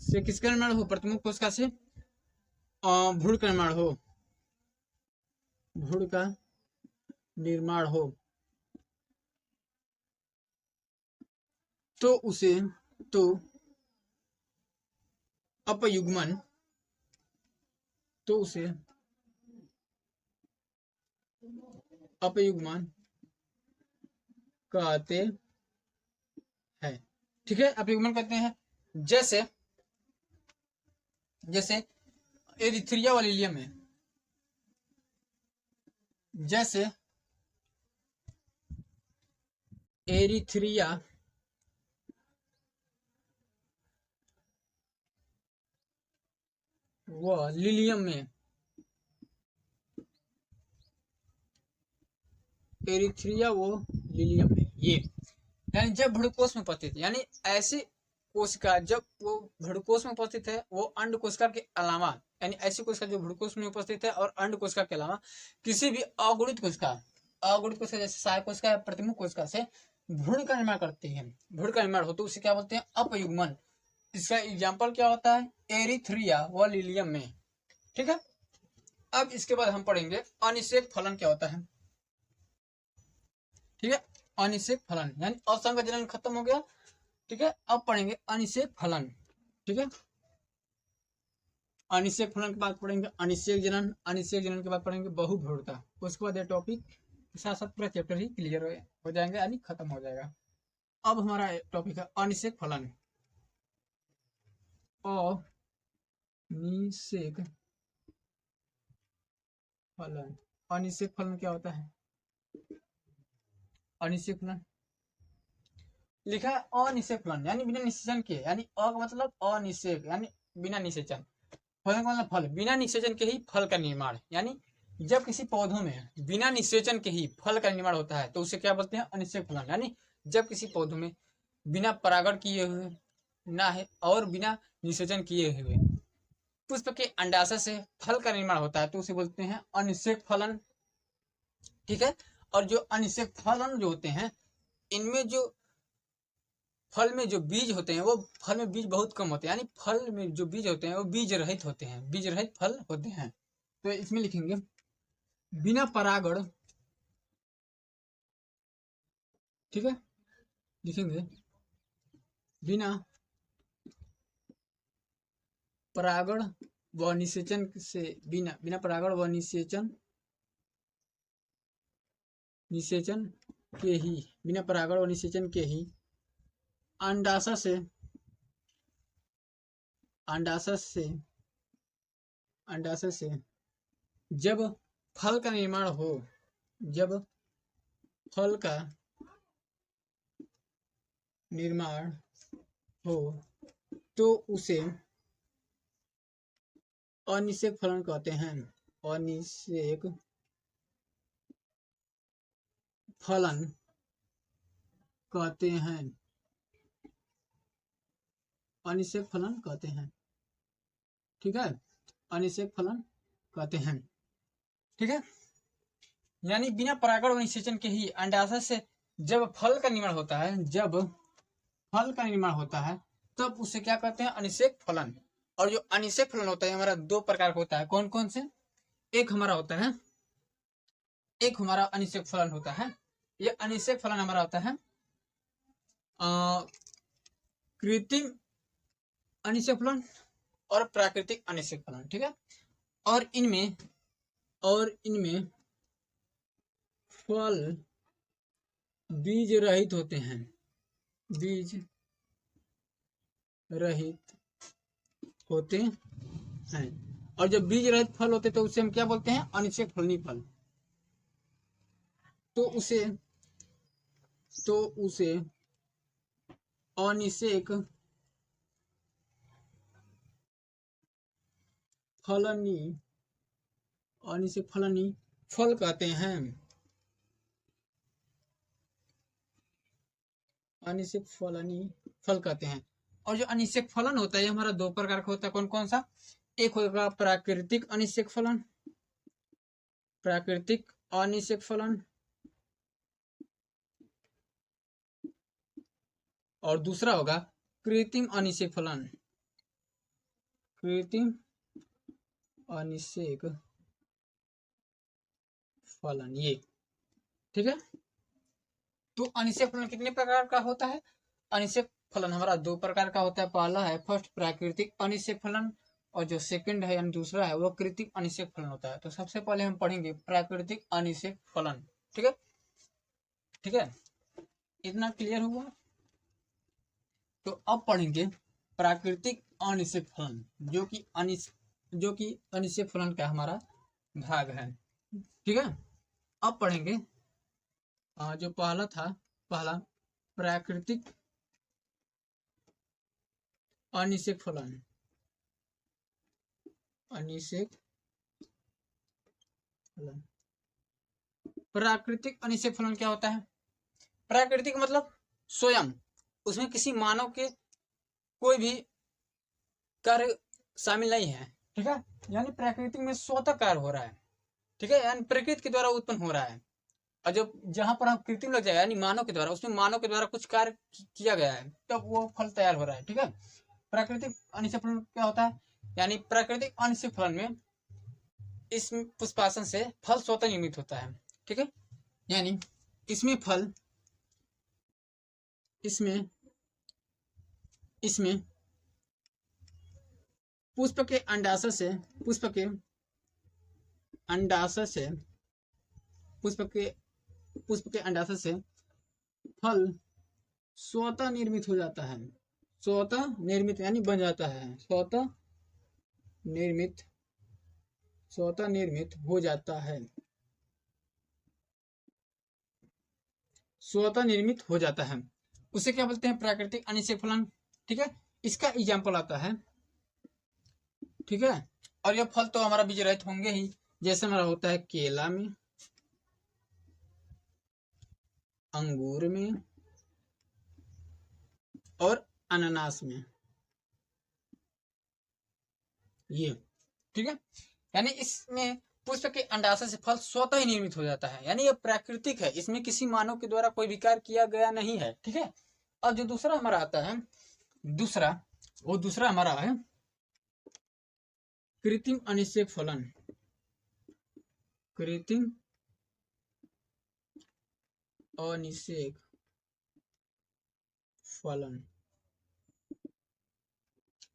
से किसका निर्माण हो, प्रतिमुख कोशिका से भ्रूण का निर्माण हो, भ्रूण का निर्माण हो, तो उसे, तो अपयुग्मन, तो उसे अपयुग्मन कहते हैं। ठीक है, अपयुग्मन कहते हैं। जैसे जैसे एरिथ्रिया वलीलियम में, जैसे एरिथ्रिया वलीलियम में, एरिथ्रिया वलीलियम में ये यानी जब भ्रूणकोश में उपस्थित, यानी ऐसी कोशिका जब वो भ्रूणकोश में उपस्थित है, वो अंड कोशिका के अलावा, यानी ऐसी कोशिका जो भ्रूणकोश में उपस्थित है और अंड कोशिका के अलावा किसी भी अगुणित कोशिका, अगुणित कोशिका जैसे सहायक कोशिका या प्रतिमुख कोशिका से भ्रूण का निर्माण करते हैं, भ्रूण का निर्माण हो तो उसे क्या बोलते हैं, अपयुग्मन। इसका एग्जाम्पल क्या होता है, एरिथ्रिया वलीलियम में। ठीक है, अब इसके बाद हम पढ़ेंगे अनिषेक फलन क्या होता है। ठीक है, अनिषेक फलन यानी असंग जनन खत्म हो गया। ठीक है, अब पढ़ेंगे अनिषेक फलन। ठीक है, अनिषेक फलन के बाद पढ़ेंगे अनिषेक जनन, अनिषेक जनन के बाद पढ़ेंगे बहुभ्रूणता। उसके बाद ये टॉपिक साथ साथ पूरा चैप्टर ही क्लियर हो जाएंगे, यानी खत्म हो जाएगा। अब हमारा टॉपिक है अनिषेक फलन। अनिषेक फलन, अनिषेक फलन क्या होता है, अनिषेक फलन लिखा है अनिषेक फलन यानी बिना निषेचन के, यानी अ का मतलब अनिषेक यानी बिना निषेचन, फल का मतलब फल, बिना निषेचन के ही फल का निर्माण, यानी जब किसी पौधों में बिना निषेचन के ही फल का निर्माण होता है तो उसे क्या बोलते हैं, अनिषेक फलन। यानी जब किसी पौधों में बिना परागण किए हुए ना है और बिना निषेचन किए हुए पुष्प के अंडाशय से फल का निर्माण होता है तो उसे बोलते हैं अनिषेक फलन। ठीक है, और जो अनिषेक फलन जो होते हैं, इनमें जो फल में जो बीज होते हैं वो फल में बीज बहुत कम होते हैं, यानी फल में जो बीज होते हैं वो बीज रहित होते हैं, बीज रहित फल होते हैं। तो इसमें लिखेंगे बिना परागण, ठीक है, लिखेंगे बिना परागण व निषेचन से, बिना परागण व निषेचन के ही, बिना परागण व निषेचन के ही अंडाशय से, अंडाशय से जब फल का निर्माण हो, जब फल का निर्माण हो तो उसे अनिषेक फलन कहते हैं, अनिषेक फलन कहते हैं, अनिषेक फलन कहते हैं। ठीक है, अनिषेक फलन कहते हैं। ठीक है, यानी बिना परागण व निषेचन के ही अंडाशय से जब फल का निर्माण होता है, जब फल का निर्माण होता है तब उसे क्या कहते हैं, अनिषेक फलन। और जो अनिषेक फलन होता है हमारा दो प्रकार का होता है, कौन कौन से, एक हमारा होता है, एक हमारा अनिषेक फलन होता है, ये अनिषेक फलन हमारा होता है कृत्रिम अनिषेक फलन और प्राकृतिक अनिषेक फलन। ठीक है, और इनमें फल बीज रहित होते हैं, बीज रहित होते हैं। और जब बीज रहित फल होते तो उसे हम क्या बोलते हैं, अनिषेक फलनी फल। तो उसे अनिषेक फलनी, अनिषेक फलनी फल कहते हैं, अनिषेक फलनी फल कहते हैं। और जो अनिषेक फलन होता है हमारा दो प्रकार का होता है, कौन कौन सा, एक होगा प्राकृतिक अनिषेक फलन, प्राकृतिक अनिषेक फलन और दूसरा होगा कृत्रिम अनिषेक फलन। कृत्रिम अनिषेक फलन, ये ठीक है। तो अनिषेक फलन कितने प्रकार का होता है? अनिषेक फलन हमारा दो प्रकार का होता है। पहला है फर्स्ट प्राकृतिक अनिषेक फलन, और जो सेकंड है यानी दूसरा है वो कृत्रिम अनिषेक फलन होता है। तो सबसे पहले हम पढ़ेंगे प्राकृतिक अनिषेक फलन। ठीक है, ठीक है, इतना क्लियर हुआ। तो अब पढ़ेंगे प्राकृतिक अनिषेक फलन, जो कि अनिषेक फलन का हमारा भाग है। ठीक है, अब पढ़ेंगे जो पहला था, पहला प्राकृतिक अनिषेक फलन। अनिषेक फलन, प्राकृतिक अनिषेक फलन क्या होता है? प्राकृतिक मतलब स्वयं, उसमें किसी मानव के कोई भी कार्य शामिल नहीं है। ठीक है, यानी प्राकृतिक में स्वतः कार्य हो रहा है। ठीक है, यानी प्रकृति के द्वारा उत्पन्न हो रहा है। और जब जहां पर हम कृत्रिम लग जाएगा यानी मानव के द्वारा, उसमें मानव के द्वारा कुछ कार्य किया गया है, तब वो फल तैयार हो रहा है। ठीक है, प्राकृतिक अनिषेक फलन क्या होता है? यानी प्राकृतिक अनिषेक फलन में इस पुष्पासन से फल स्वतः निर्मित होता है। ठीक है, यानी इसमें फल, इसमें पुष्प के अंडाशय से, पुष्प के अंडाशय से फल स्वतः निर्मित हो जाता है। स्वतः निर्मित यानी बन जाता है, स्वतः निर्मित हो जाता है, स्वतः निर्मित हो जाता है। उसे क्या बोलते हैं? प्राकृतिक अनिषेक फलन। ठीक है, इसका एग्जाम्पल आता है। ठीक है, और ये फल तो हमारा बीज रहित होंगे ही, जैसे हमारा होता है केला में, अंगूर में और अनानास में, ये। ठीक है, यानी इसमें पुष्प के अंडाशय से फल स्वतः ही निर्मित हो जाता है, यानी ये प्राकृतिक है, इसमें किसी मानव के द्वारा कोई विकार किया गया नहीं है। ठीक है, और जो दूसरा हमारा आता है, दूसरा हमारा है कृत्रिम अनिषेक फलन। कृत्रिम अनिषेक फलन।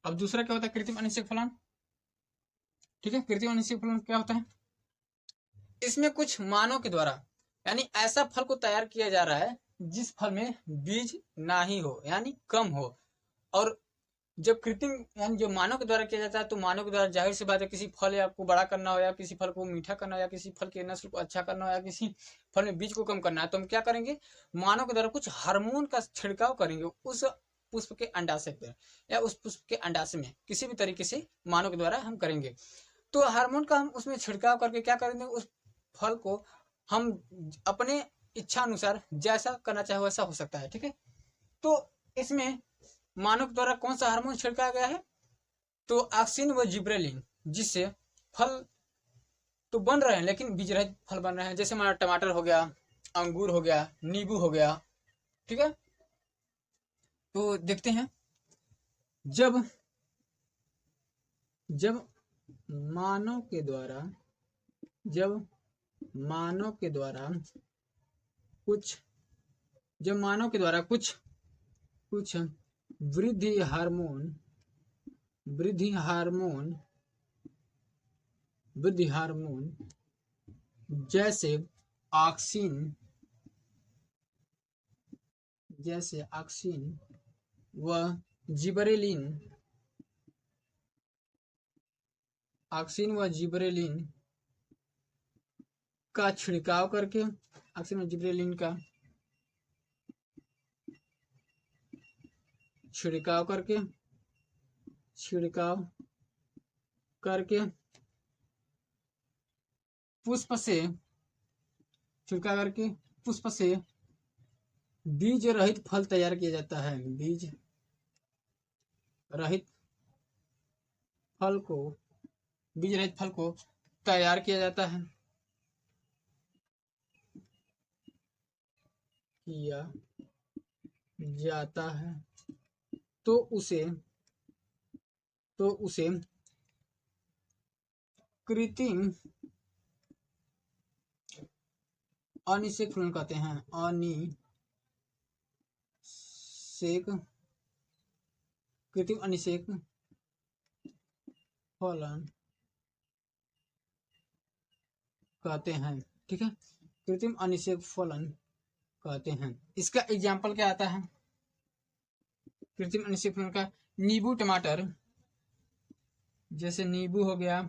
अब दूसरा क्या होता है? कृत्रिम अनिषेक फलन। ठीक है, कृत्रिम अनिषेक फलन क्या होता है? इसमें कुछ मानव के द्वारा यानी ऐसा फल को तैयार किया जा रहा है जिस फल में बीज ना ही हो, यानी कम हो। और जब कृत्रिम यानी जो मानव के द्वारा किया जाता है, तो मानव के द्वारा जाहिर सी बात है, किसी फल या को बड़ा करना हो, या किसी फल को मीठा करना हो, या किसी फल के नस्ल को अच्छा करना हो, या किसी फल में बीज को कम करना है, तो हम क्या करेंगे? मानव के द्वारा कुछ हार्मोन का छिड़काव करेंगे उस पुष्प के अंडाशय पर, या उस पुष्प के अंडाशय में किसी भी तरीके से मानव के द्वारा हम करेंगे। तो हार्मोन का हम उसमें छिड़काव करके क्या करेंगे? उस फल को हम अपने इच्छा अनुसार जैसा करना चाहे वैसा हो सकता है। ठीक है, तो इसमें मानव द्वारा कौन सा हार्मोन छिड़काया गया है? तो ऑक्सिन व जिब्रेलिन, जिससे फल तो बन रहे हैं लेकिन बीज रहित फल बन रहे हैं। जैसे हमारा टमाटर हो गया, अंगूर हो गया, नींबू हो गया। ठीक है, तो देखते हैं, जब मानव के द्वारा कुछ वृद्धि हार्मोन जैसे ऑक्सिन व जिबरेलिन का छिड़काव करके, ऑक्सिन व जिबरेलिन का छिड़काव करके पुष्प से बीज रहित फल तैयार किया जाता है। बीज रहित फल को तैयार किया जाता है। किया जाता है तो उसे कृत्रिम अनिषेक फलन कहते हैं। कृत्रिम अनिषेक फलन कहते हैं। ठीक है, कृत्रिम अनिषेक फलन कहते हैं। इसका एग्जाम्पल क्या आता है कृत्रिम अनिषेक फलन का? नींबू टमाटर, जैसे नींबू हो गया,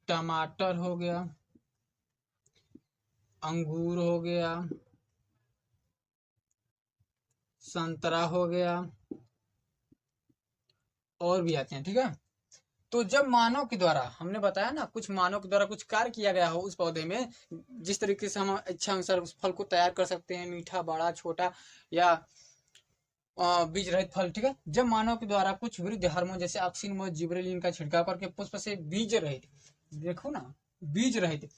टमाटर हो गया, अंगूर हो गया, संतरा हो गया, और भी आते हैं। ठीक है, तो जब मानव के द्वारा, हमने बताया ना, कुछ मानव के द्वारा कुछ कार्य किया गया हो उस पौधे में, जिस तरीके से हम इच्छा अनुसार उस फल को तैयार कर सकते हैं, मीठा, बड़ा, छोटा, या बीज रहित फल। ठीक है, जब मानव के द्वारा कुछ विरुद्ध हार्मोन जैसे ऑक्सिन व जिबरेलिन का छिड़काव करके पुष्प से बीज रहित, देखो ना, बीज रहित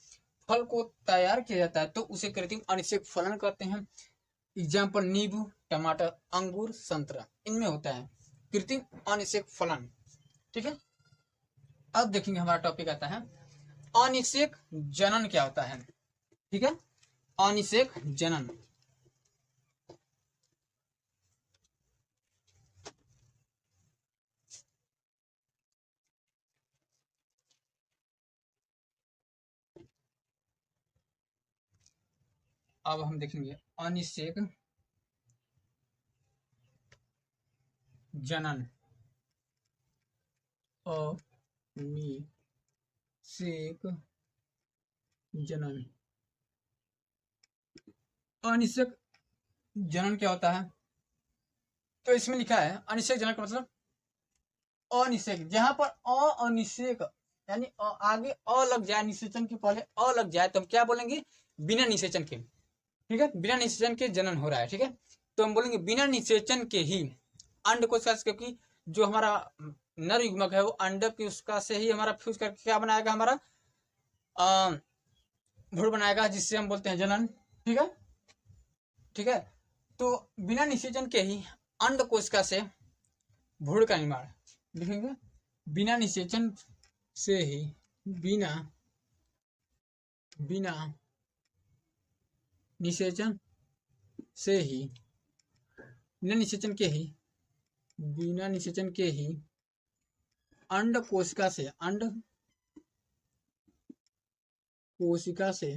फल को तैयार किया जाता है तो उसे कृत्रिम अनिषेक फलन कहते हैं। एग्जाम्पल नींबू, टमाटर, अंगूर, संतरा, इनमें होता है कृत्रिम अनिषेक फलन। ठीक है, अब देखेंगे हमारा टॉपिक आता है अनिषेक जनन क्या होता है। ठीक है, अनिषेक जनन। अब हम देखेंगे अनिषेक जनन। अनिषेक जनन। अनिषेक जनन क्या होता है? तो इसमें लिखा है अनिषेक जनन का मतलब अनिषेक, जहां पर अनिषेक यानी आगे अ लग जाए, निषेचन के पहले अ लग जाए, तो हम क्या बोलेंगे? बिना निषेचन के। ठीक है, बिना निषेचन के जनन हो रहा है। ठीक है, तो हम बोलेंगे बिना निषेचन के ही अंडकोश का, क्योंकि जो हमारा नर युग्मक है वो अंडक की उसका से ही हमारा फ्यूज करके क्या बनाएगा? हमारा भ्रूण बनाएगा, जिससे हम बोलते हैं जनन। ठीक है, ठीक है, तो बिना निषेचन के ही अंड कोशिका से भ्रूण का निर्माण। लिखेंगे बिना निषेचन से ही, बिना निषेचन से ही, बिना निषेचन के ही, बिना निषेचन के ही अंड कोशिका से, अंड कोशिका से,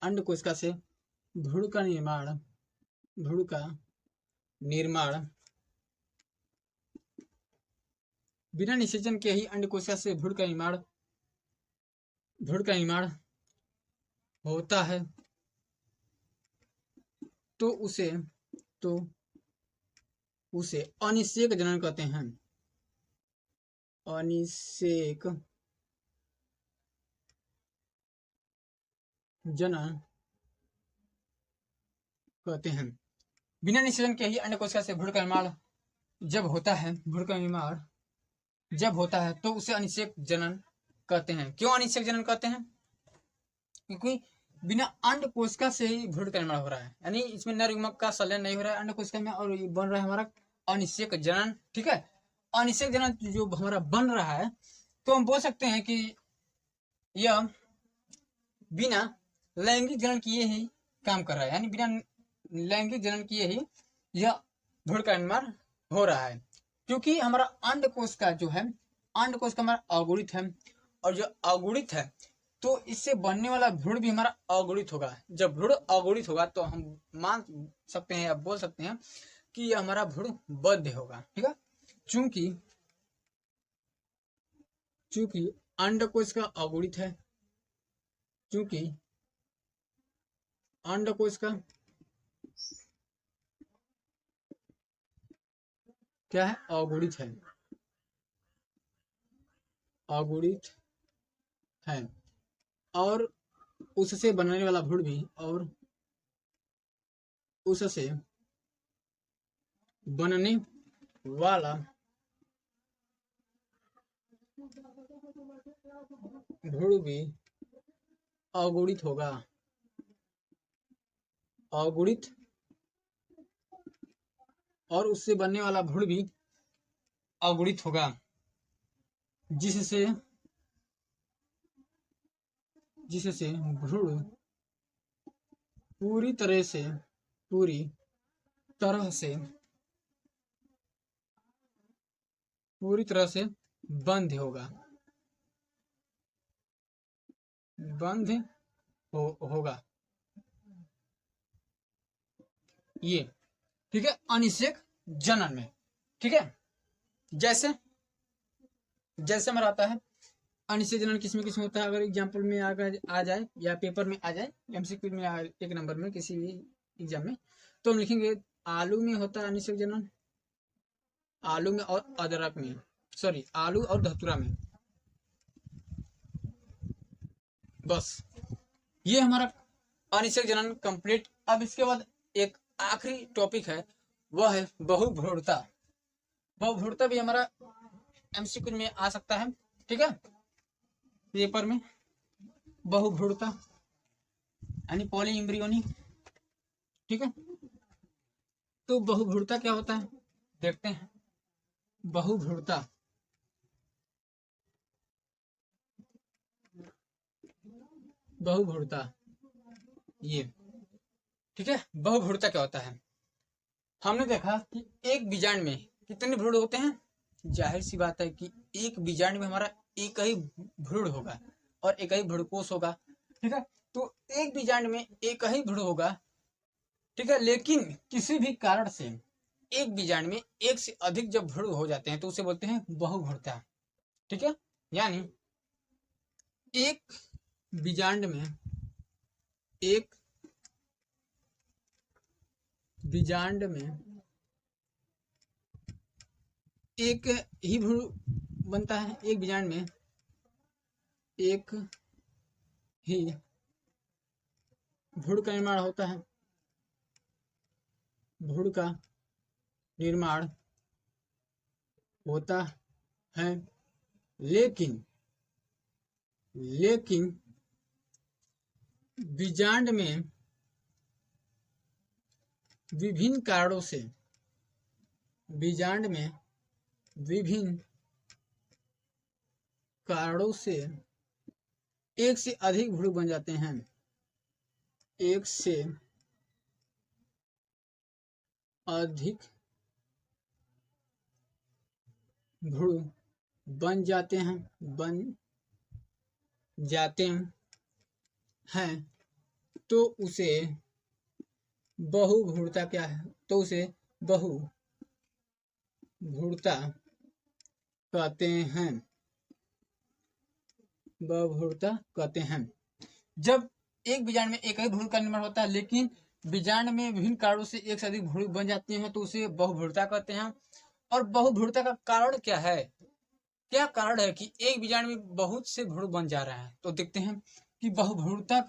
अंड कोशिका से भ्रूण का निर्माण, भ्रूण का निर्माण, बिना निषेचन के ही अंड कोशिका से भ्रूण का निर्माण, भ्रूण का निर्माण होता है तो उसे अनिषेक जनन कहते हैं। अनिषेक जनन कहते हैं। बिना निषेचन के ही अंड कोशिका से भ्रूण का निर्माण जब होता है, भ्रूण का निर्माण जब होता है तो उसे अनिषेक जनन कहते हैं। क्यों अनिषेक जनन कहते हैं? क्योंकि बिना अंड कोशिका से ही भ्रूण का निर्माण हो रहा है, यानी इसमें नर युग्मक का संलयन नहीं हो रहा है अंड कोशिका में, और ये बन रहा है हमारा अनिषेक जनन। ठीक है, अनिषेक जनन जो हमारा बन रहा है, तो हम बोल सकते हैं कि यह बिना लैंगिक जनन किए ही काम कर रहा है, यानी बिना लैंगिक जनन किए ही यह भ्रूण का निर्माण हो रहा है। क्योंकि हमारा अंड कोश का जो है, अंड कोश का हमारा अगुणित है, और जो अगुणित है तो इससे बनने वाला भ्रूण भी हमारा अगुणित होगा। जब भ्रूण अगुणित होगा तो हम मान सकते हैं या बोल सकते हैं कि यह हमारा भ्रूण बद्ध होगा। ठीक है, चूंकि अंड कोश का अगुणित है, चूंकि अंड कोश का क्या है? अगुणित है, अगुणित है, और उससे बनने वाला भ्रूण भी, और उससे बनने वाला भ्रूण भी अगुणित होगा, अगुणित और उससे बनने वाला भ्रूण भी अगुणित होगा, जिससे भ्रूण पूरी तरह से बंद होगा ये, ठीक है, अनिषेक जनन में। ठीक है, जैसे हमारा आता है अनिषेक जनन किसमें होता है, अगर एग्जाम्पल में आ जाए या पेपर में आ जाए, एमसीक्यू में एक नंबर में किसी भी एग्जाम में, तो हम लिखेंगे आलू में होता है अनिषेक जनन, आलू में और अदरक में, सॉरी आलू और धतूरा में। बस ये हमारा अनिषेक जनन कंप्लीट। अब इसके बाद एक आखिरी टॉपिक है, वह है बहुभ्रूणता। बहुभ्रूणता भी हमारा एमसीक्यू में आ सकता है, ठीक है, पेपर में। बहुभ्रूणता यानी पॉली एम्ब्रियोनी, ठीक है। तो बहुभ्रूणता क्या होता है देखते हैं। बहुभ्रूणता ये, ठीक है, बहुभ्रूणता क्या होता है। हमने देखा कि एक बीजांड में कितने भ्रूण होते हैं, जाहिर सी बात है कि एक बीजांड में हमारा एक ही भ्रूण होगा और एक ही भ्रूणकोश होगा, ठीक है। तो एक बीजांड में एक ही भ्रूण होगा, ठीक है, लेकिन किसी भी कारण से एक बीजांड में एक से अधिक जब भ्रूण हो जाते हैं तो उसे बोलते हैं बहुभ्रूणता, ठीक है। यानी एक बीजांड में एक ही भ्रूण बनता है, एक बीजांड में एक ही भ्रूण का निर्माण होता है, भ्रूण का निर्माण होता है, लेकिन बीजांड में विभिन्न कारणों से एक से अधिक भ्रूण बन जाते हैं, एक से अधिक भ्रूण बन जाते हैं, तो उसे बहुभ्रूणता क्या है, तो उसे बहुभ्रूणता कहते हैं। जब एक बीजांड में एक ही भ्रूण का निर्माण होता है, लेकिन बीजांड में विभिन्न कारणों से एक से अधिक भ्रूण बन जाते हैं, तो उसे बहुभ्रूणता कहते हैं। और बहुभ्रूणता का कारण क्या है, क्या कारण है कि एक बीजांड में बहुत से भ्रूण बन जा रहे हैं। तो देखते हैं कि बहुभ्रूणता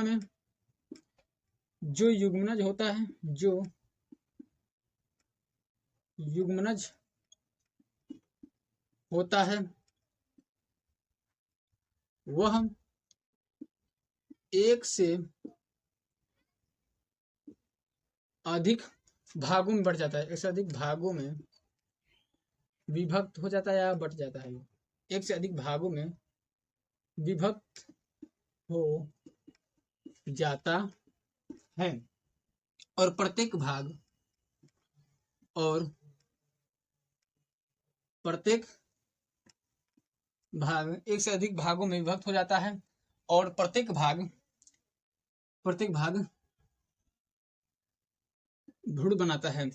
में जो युग्मनज होता है वह एक से अधिक भागों में बढ़ जाता है, एक से अधिक भागों में विभक्त हो जाता है या बढ़ जाता है, एक से अधिक भागों में विभक्त हो जाता है, और प्रत्येक भाग एक से अधिक भागों में विभक्त हो जाता है, और प्रत्येक भाग भ्रूण बनाता है,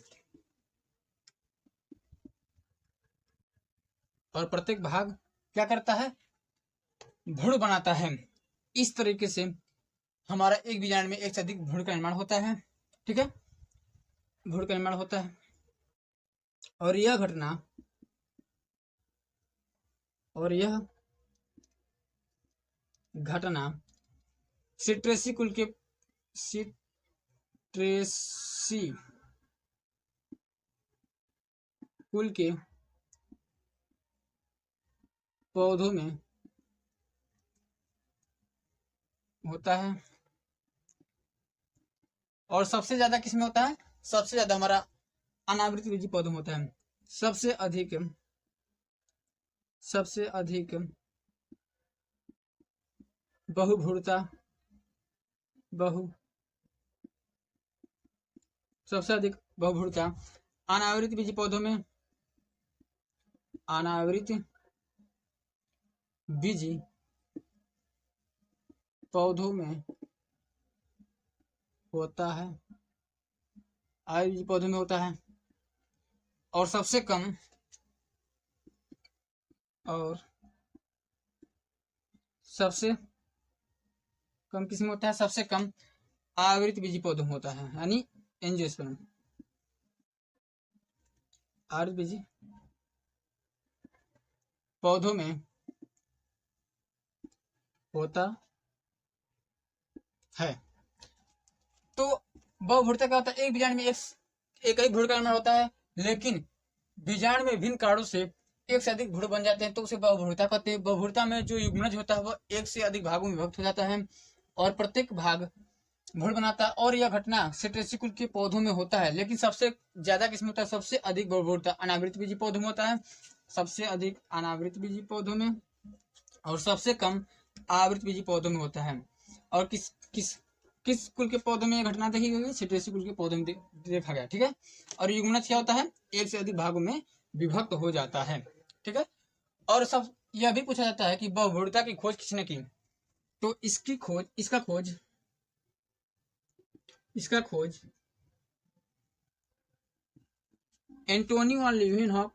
और प्रत्येक भाग क्या करता है, भ्रूण बनाता है। इस तरीके से हमारा एक बीजांड में एक से अधिक भ्रूण का निर्माण होता है, ठीक है, भ्रूण का निर्माण होता है। और यह घटना सिट्रेसी कुल के पौधों में होता है। और सबसे ज्यादा किसमें होता है? सबसे ज्यादा हमारा अनावृत बीजी पौधों में होता है। सबसे अधिक बहुभुरता सबसे अधिक बहुभुरता अनावृत बीजी पौधों में, अनावृत बीजी पौधों में होता है, आवृत बीजी पौधों में होता है। और सबसे कम किसमें होता है? सबसे कम आवृत बीजी पौधों में होता है, यानी एंजियोस्पर्म। आवृत बीजी पौधों में होता है। तो बहुभुरता क्या होता है? एक बीजाणु में एक ही भ्रूण का निर्माण होता है, लेकिन बीजाणु में विभिन्न कारणों से एक से अधिक भ्रूण बन जाते हैं, तो उसे बहुभुरता कहते हैं। बहुभुरता में जो युग्मनज होता है वह एक से अधिक भागों में विभक्त हो जाता है और प्रत्येक भाग भ्रूण बनाता है। और यह घटना सिट्रेसी कुल के पौधों में होता है, लेकिन सबसे ज्यादा किसमें होता है? सबसे अधिक बहुभुरता अनावृत बीजी पौधों में होता है, सबसे अधिक अनावृत बीजी पौधों में, और सबसे कम आवृत बीजी पौधों में होता है। और किस कुल के पौधों में यह घटना देखी गई? सिट्रेसी कुल के पौधों में देखा गया। ठीक है। और युग्मनज क्या होता है? एक से अधिक भागों में विभक्त हो जाता है। ठीक है। और सब यह भी पूछा जाता है कि बहुभुरता की खोज किसने की? तो इसका खोज एंटोनी वन ल्यूवेनहॉक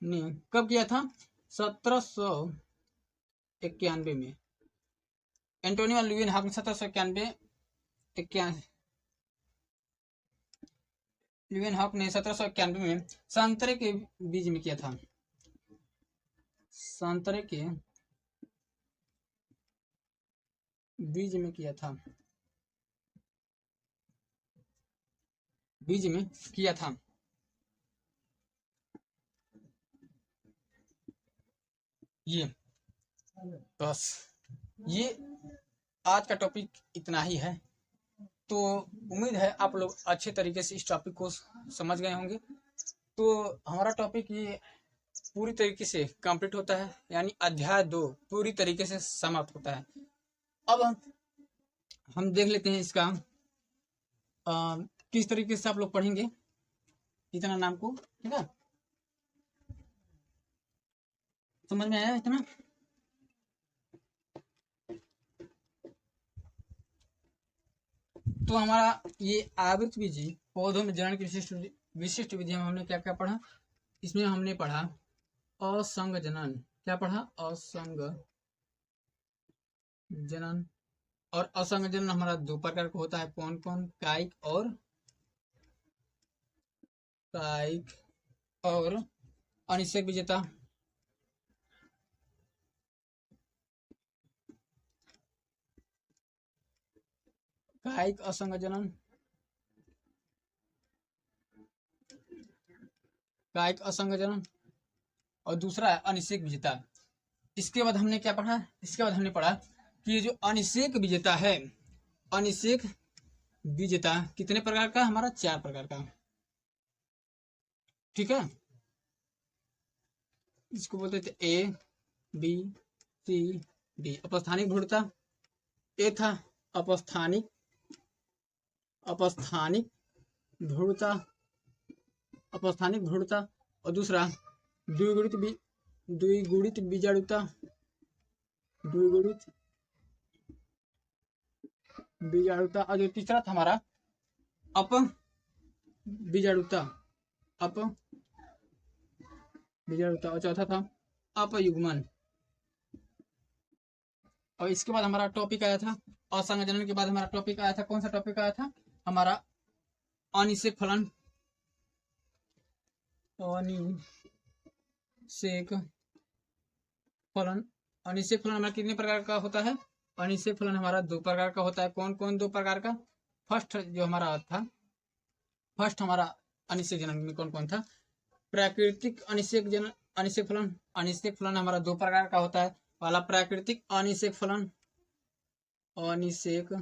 ने कब किया था? 1791 में। एंटोनी वन ल्यूवेनहॉक ने 1791 में संतरे के बीज में किया था। संतरे के बीज में किया था। ये बस ये आज का टॉपिक इतना ही है। तो उम्मीद है आप लोग अच्छे तरीके से इस टॉपिक को समझ गए होंगे। तो हमारा टॉपिक ये पूरी तरीके से कंप्लीट होता है, यानी अध्याय 2 पूरी तरीके से समाप्त होता है। अब हम देख लेते हैं इसका किस तरीके से आप लोग पढ़ेंगे इतना नाम को। ठीक है, समझ में आया इतना? तो हमारा ये आवृत बीजी पौधों में जनन की विशिष्ट विधियां हमने क्या क्या पढ़ा? इसमें हमने पढ़ा असंग जनन। क्या पढ़ा? असंग जनन। और असंग जनन हमारा 2 प्रकार का होता है। कौन कौन? कायिक और अनिषेक विजेता। कायिक असंग जनन, और दूसरा है अनिषेक विजेता। इसके बाद हमने क्या पढ़ा? इसके बाद हमने पढ़ा कि ये जो अनिषेक विजेता है, अनिषेक विजेता कितने प्रकार का? हमारा 4 प्रकार का। ठीक है, इसको बोलते थे A, B, C, D। अपस्थानिक भ्रूणता, ए था अपस्थानिक भ्रूणता, और दूसरा द्विगुणित बीजाणुता, और जो तीसरा था हमारा बीजाणुता, और चौथा था अपयुग्मन। और इसके बाद हमारा टॉपिक आया था असंग जनन के बाद हमारा टॉपिक आया था, कौन सा टॉपिक आया था? हमारा अनिषेक फलन। अनिषेक फलन। अनिषेक फलन हमारा कितने प्रकार का होता है? अनिषेक फलन हमारा 2 प्रकार का होता है। कौन कौन 2 प्रकार का? फर्स्ट जो हमारा था, फर्स्ट हमारा अनिषेक जनन में कौन कौन था? प्राकृतिक अनिषेक जनन, अनिषेक फलन। अनिषेक फलन हमारा 2 प्रकार का होता है। पहला प्राकृतिक अनिषेक फलन, अनिषेक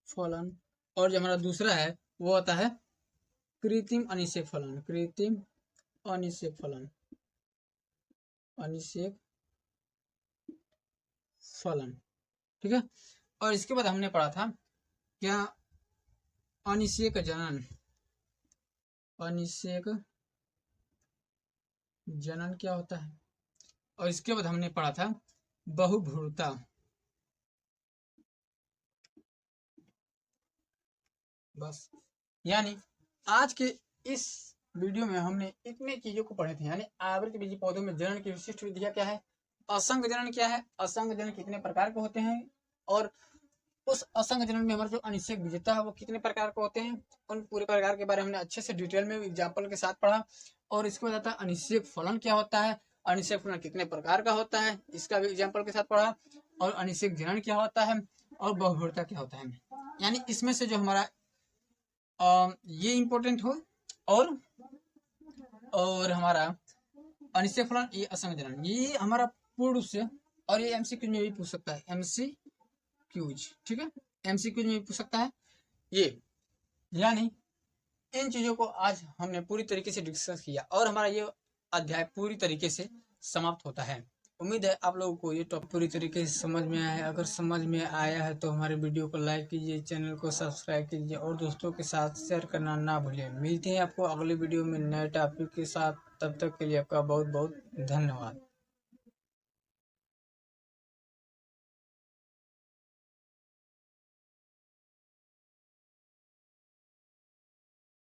फलन, और जो हमारा दूसरा है वो होता है कृत्रिम अनिषेक फलन। कृत्रिम अनिषेक फलन, अनिषेक फलन, ठीक है। और इसके बाद हमने पढ़ा था क्या? अनिषेक जनन। अनिषेक जनन क्या होता है? और इसके बाद हमने पढ़ा था बहुभ्रूणता। बस, यानी आज के इस वीडियो में हमने इतने चीजों को पढ़े थे। यानी आवृतबीजी पौधों में जनन की विशिष्ट विधियां क्या है, असंग जनन क्या है, असंग जनन कितने प्रकार के होते हैं, और उस असंग जनन में हमारा जो अनिषेक विजेता है वो कितने प्रकार के होते हैं, उन पूरे प्रकार के बारे में हमने अच्छे से डिटेल में एग्जाम्पल के साथ पढ़ा। और इसके बाद आता है अनिषेक फलन क्या होता है, अनिषेक फलन कितने प्रकार का होता है, इसका भी एग्जाम्पल के साथ पढ़ा। और अनिषेक जनन क्या होता है, और बहुभ्रूणता क्या होता है। यानी इसमें से जो हमारा ये इम्पोर्टेंट हो, और हमारा अनिषेक फलन, ये असंग जनन, ये हमारा पूर्ण रूप से, और ये एमसीक्यू में भी पूछ सकता है, एमसीक्यूज, ठीक है, एमसीक्यूज में भी पूछ सकता है ये। यानी इन चीजों को आज हमने पूरी तरीके से डिस्कस किया, और हमारा ये अध्याय पूरी तरीके से समाप्त होता है। उम्मीद है आप लोगों को ये टॉपिक पूरी तरीके से समझ में आया है। अगर समझ में आया है तो हमारे वीडियो को लाइक कीजिए, चैनल को सब्सक्राइब कीजिए, और दोस्तों के साथ शेयर करना ना भूलिए। मिलते हैं आपको अगले वीडियो में नए टॉपिक के साथ। तब तक के लिए आपका बहुत बहुत धन्यवाद।